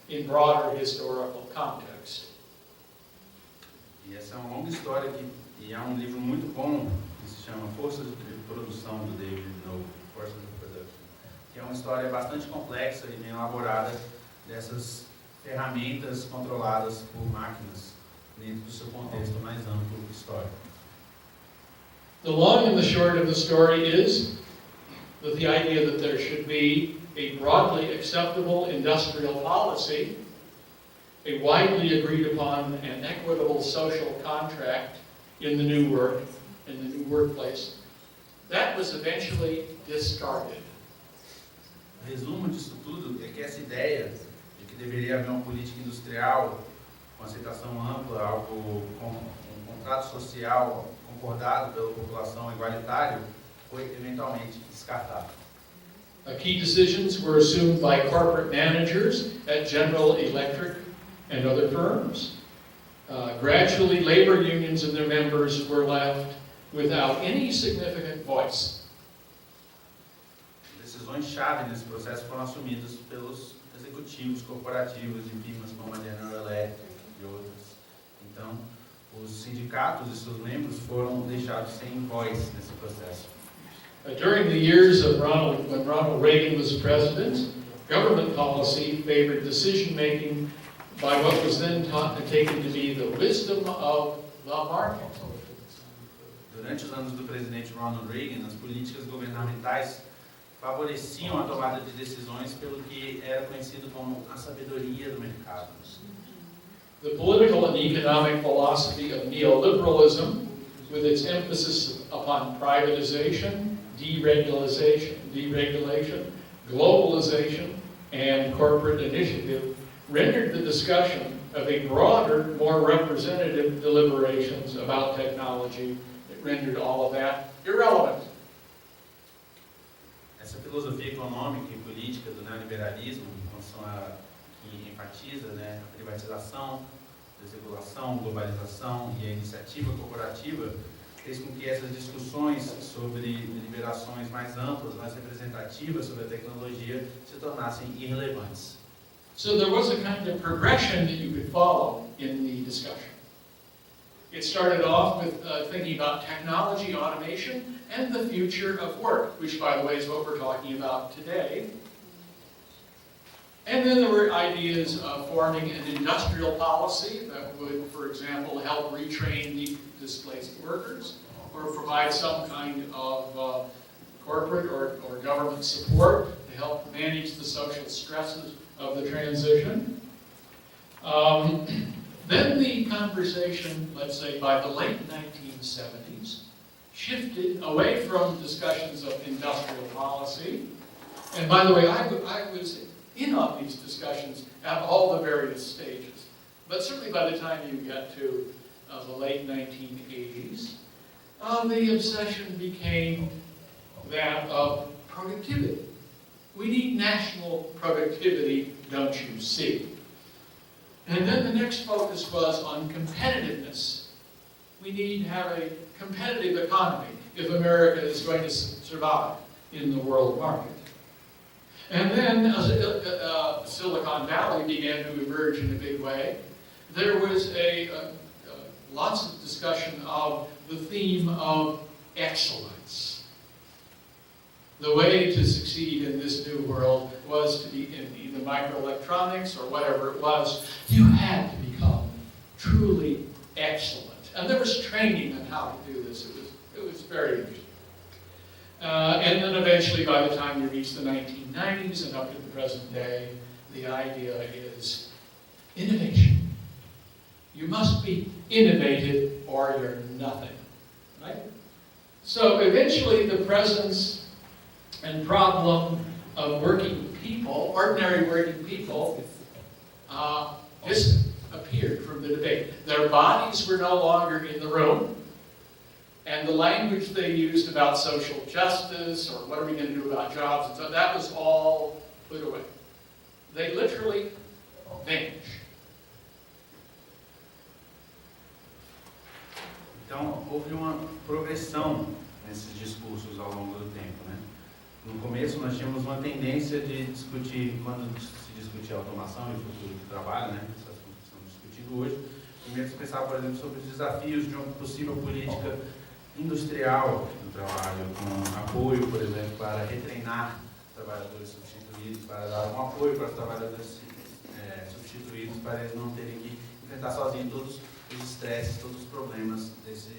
in broader historical context. E essa é uma longa história e é um livro muito bom que se chama Forças de Produção, do David Noble, Forces of Production, que é uma história bastante complexa e bem elaborada dessas ferramentas controladas por máquinas dentro do seu contexto mais amplo histórico. The long and the short of the story is that the idea that there should be a broadly acceptable industrial policy, a widely agreed upon and equitable social contract in the new work, in the new workplace, that was eventually discarded. O resumo disso tudo é que essa ideia de que deveria haver uma política industrial com aceitação ampla, algo com um contrato social concordado pela população igualitário, foi eventualmente descartado. Key decisions were assumed by corporate managers at General Electric and other firms. Gradually, labor unions and their members were left without any significant voice. Decisões-chave nesse processo foram assumidas pelos executivos corporativos de firmas como a General Electric e outras. Então, os sindicatos e seus membros foram deixados sem voz nesse processo. During the years of when Ronald Reagan was president, government policy favored decision-making by what was then taken to be the wisdom of the market. durante os anos do presidente Ronald Reagan, as políticas governamentais favoreciam a tomada de decisões pelo que era conhecido como a sabedoria do mercado. The political and economic philosophy of neoliberalism, with its emphasis upon privatization, deregulation, globalization, and corporate initiative, rendered the discussion of a broader, more representative deliberations about technology. It rendered all of that irrelevant. Essa filosofia econômica e política do neoliberalismo, que enfatiza, né, a privatização, desregulação, globalização e a iniciativa corporativa, fez com que essas discussões sobre liberações mais amplas, mais representativas sobre a tecnologia se tornassem irrelevantes. So there was a kind of progression that you could follow in the discussion. It started off with thinking about technology, automation, and the future of work, which, by the way, is what we're talking about today. And then there were ideas of forming an industrial policy that would, for example, help retrain the displaced workers, or provide some kind of corporate or government support to help manage the social stresses of the transition. Then the conversation, let's say by the late 1970s, shifted away from discussions of industrial policy. And by the way, I was in on these discussions at all the various stages. But certainly by the time you get to the late 1980s, the obsession became that of productivity. We need national productivity, don't you see? And then the next focus was on competitiveness. We need to have a competitive economy if America is going to survive in the world market. And then Silicon Valley began to emerge in a big way. There was lots of discussion of the theme of excellence. The way to succeed in this new world was to be in either microelectronics or whatever it was. You had to become truly excellent. And there was training on how to do this. It was very interesting. And then eventually, by the time you reach the 1990s and up to the present day, the idea is innovation. You must be innovative or you're nothing, right? So eventually the presence and problem of working people, ordinary working people, disappeared from the debate. Their bodies were no longer in the room, and the language they used about social justice, or what are we going to do about jobs, and so that was all put away. They literally vanished. Então, houve uma progressão nesses discursos ao longo do tempo, né? No começo, nós tínhamos uma tendência de discutir, quando se discutia automação e o futuro do trabalho, né? Esse assunto que estamos discutindo hoje, primeiro se pensava, por exemplo, sobre os desafios de uma possível política industrial do trabalho, com apoio, por exemplo, para retreinar trabalhadores substituídos, para dar um apoio para os trabalhadores substituídos, para eles não terem que enfrentar sozinhos todos os estresses, todos os problemas desses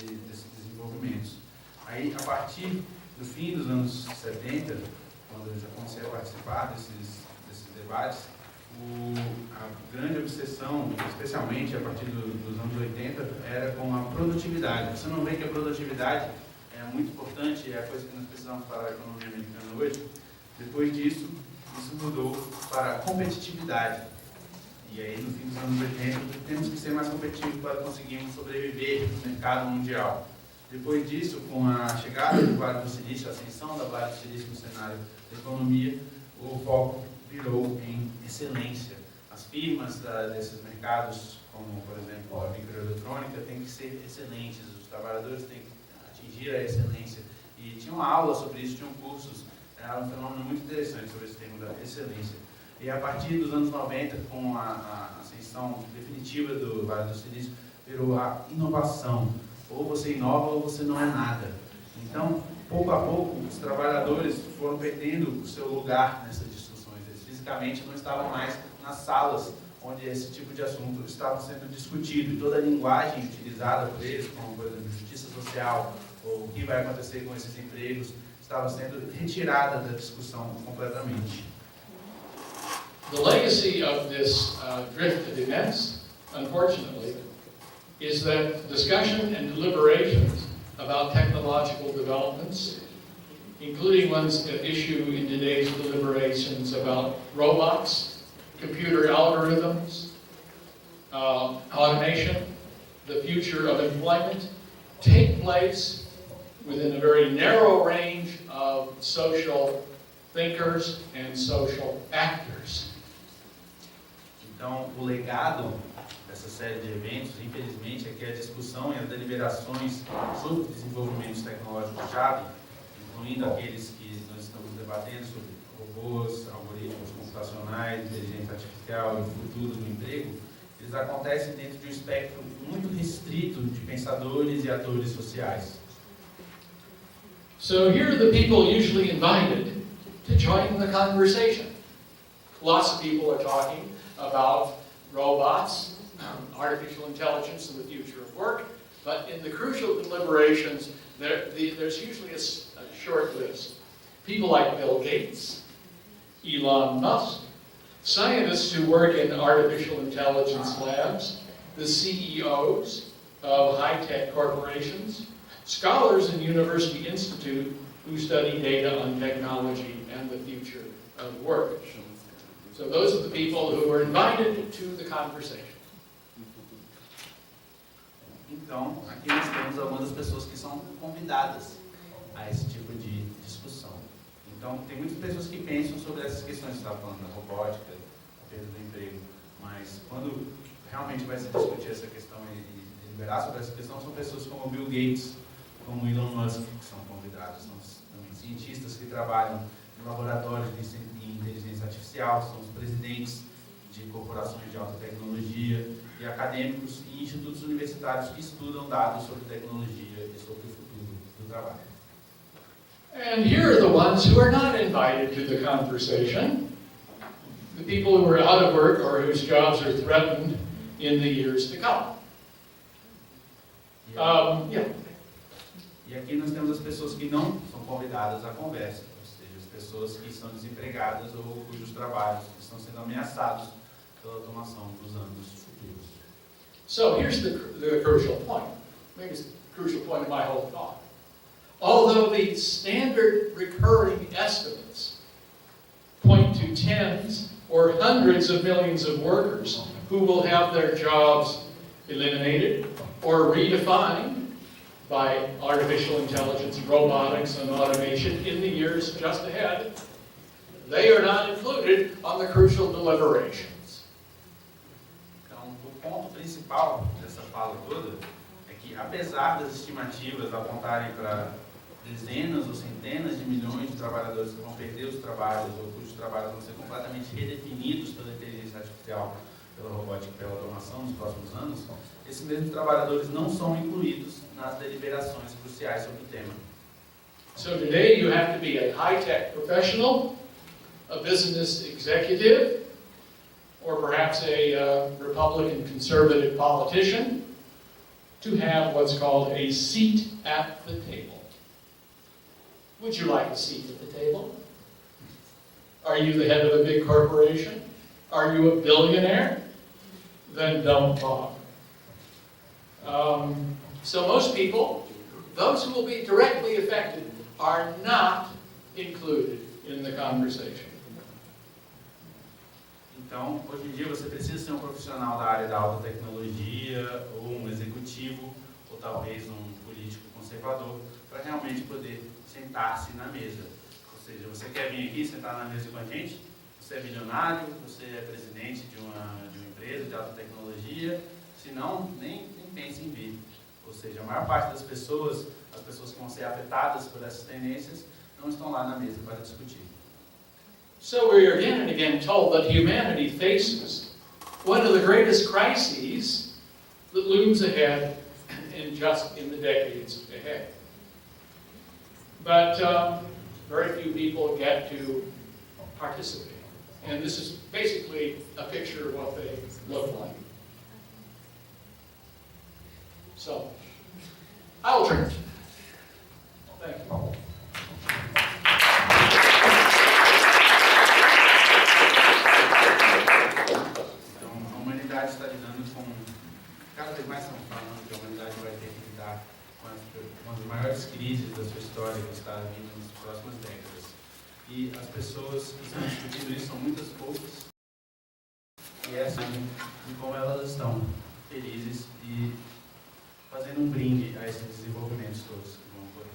desenvolvimentos. Aí, a partir do fim dos anos 70, quando eu já comecei a participar desses debates, a grande obsessão, especialmente a partir dos anos 80, era com a produtividade. Você não vê que a produtividade é muito importante, é a coisa que nós precisamos para a economia americana hoje? Depois disso, isso mudou para a competitividade. E aí, no fim dos anos 80, temos que ser mais competitivos para conseguirmos sobreviver no mercado mundial. Depois disso, com a chegada do Vale do Silício, a ascensão da Vale do Silício no cenário da economia, o foco virou em excelência. As firmas desses mercados, como, por exemplo, a microeletrônica, têm que ser excelentes, os trabalhadores têm que atingir a excelência. E tinha uma aula sobre isso, tinham cursos, era um fenômeno muito interessante sobre esse termo da excelência. E a partir dos anos 90, com a ascensão definitiva do Vale do Silício, virou a inovação. Ou você inova ou você não é nada. Então, pouco a pouco, os trabalhadores foram perdendo o seu lugar nessas discussões. Eles fisicamente não estavam mais nas salas onde esse tipo de assunto estava sendo discutido. E toda a linguagem utilizada por eles, como, por exemplo, justiça social, ou o que vai acontecer com esses empregos, estava sendo retirada da discussão completamente. The legacy of this drift of events, unfortunately, is that discussion and deliberations about technological developments, including ones at issue in today's deliberations about robots, computer algorithms, automation, the future of employment, take place within a very narrow range of social thinkers and social actors. Então, o legado dessa série de eventos, infelizmente, é que a discussão e as deliberações sobre desenvolvimentos tecnológicos-chave, incluindo aqueles que nós estamos debatendo sobre robôs, algoritmos computacionais, inteligência artificial e o futuro do emprego, eles acontecem dentro de um espectro muito restrito de pensadores e atores sociais. So here are the people usually invited to join the conversation. Lots of people are talking about robots, artificial intelligence, and the future of work, but in the crucial deliberations, there's usually a short list. People like Bill Gates, Elon Musk, scientists who work in artificial intelligence labs, the CEOs of high-tech corporations, scholars in university institute who study data on technology and the future of work. So those are the people who were invited to the conversation. Então, aqui nós temos algumas das pessoas que são convidadas a esse tipo de discussão. Então, tem muitas pessoas que pensam sobre essas questões, você está falando da robótica, da perda do emprego, mas quando realmente vai se discutir essa questão e deliberar sobre essa questão, são pessoas como Bill Gates, como Elon Musk, que são convidados, são também cientistas que trabalham em laboratórios de inteligência artificial, são os presidentes de corporações de alta tecnologia e acadêmicos e institutos universitários que estudam dados sobre tecnologia e sobre o futuro do trabalho. And here are the ones who are not invited to the conversation, the people who are out of work or whose jobs are threatened in the years to come. E aqui nós temos as pessoas que não são convidadas à conversa, ou seja, as pessoas que estão desempregadas ou cujos trabalhos estão sendo ameaçados pela automação dos anos futuros. So here's the crucial point. Maybe it's the crucial point of my whole talk. Although the standard recurring estimates point to tens or hundreds of millions of workers who will have their jobs eliminated or redefined by artificial intelligence, robotics, and automation in the years just ahead, they are not included on the crucial deliberations. Então, o ponto principal dessa fala toda é que, apesar das estimativas apontarem para dezenas ou centenas de milhões de trabalhadores que vão perder os trabalhos ou cujos trabalhos vão ser completamente redefinidos pela inteligência artificial, pela robótica e pela automação nos próximos anos, esses mesmos trabalhadores não são incluídos nas deliberações cruciais sobre o tema. So today you have to be a high-tech professional, a business executive, or perhaps a Republican conservative politician to have what's called a seat at the table. Would you like a seat at the table? Are you the head of a big corporation? Are you a billionaire? Then don't talk. So most people, those who will be directly affected, are not included in the conversation. Então, hoje em dia você precisa ser um profissional da área da alta tecnologia, ou um executivo, ou talvez um político conservador, para realmente poder sentar-se na mesa. Ou seja, você quer vir aqui sentar na mesa com a gente? Você é bilionário, você é presidente de uma empresa de alta tecnologia, se não, nem pense em vir. Ou seja, a maior parte das pessoas, as pessoas que vão ser afetadas por essas tendências, não estão lá na mesa para discutir. So we are again and again told that humanity faces one of the greatest crises that looms ahead in the decades ahead. But very few people get to participate. And this is basically a picture of what they look like. So, I will turn. cada vez mais estão falando que a humanidade vai ter que lidar com uma das maiores crises da sua história que está vindo nas próximas décadas. E as pessoas que estão discutindo isso são muitas poucas, e é assim de como elas estão felizes e fazendo um brinde a esses desenvolvimentos todos que vão ocorrer.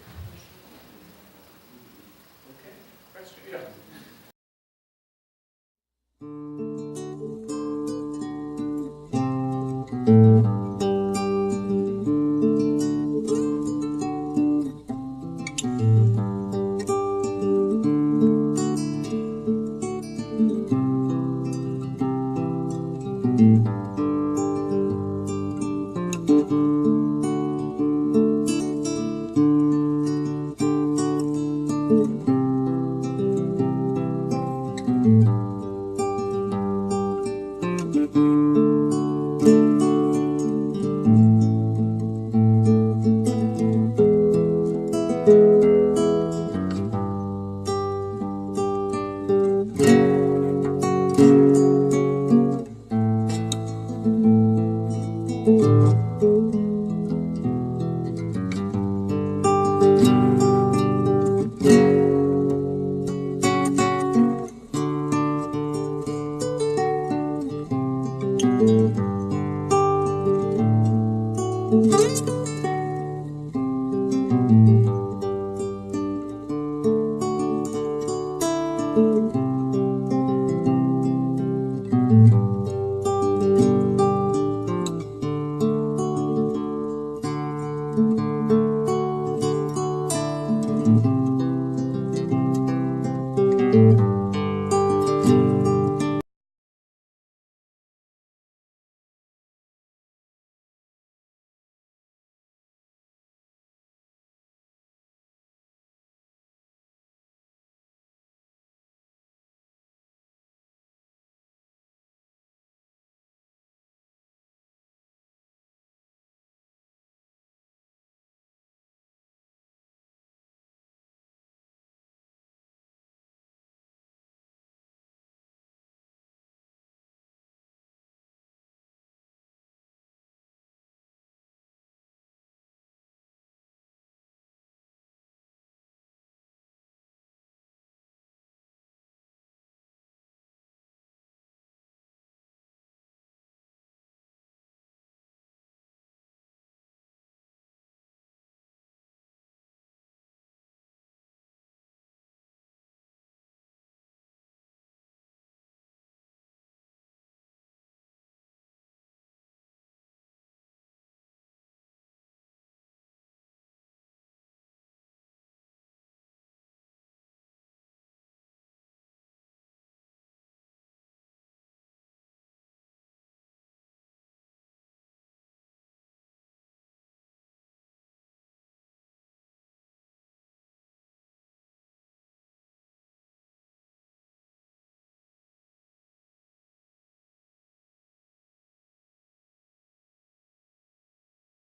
Okay. Question? Yeah.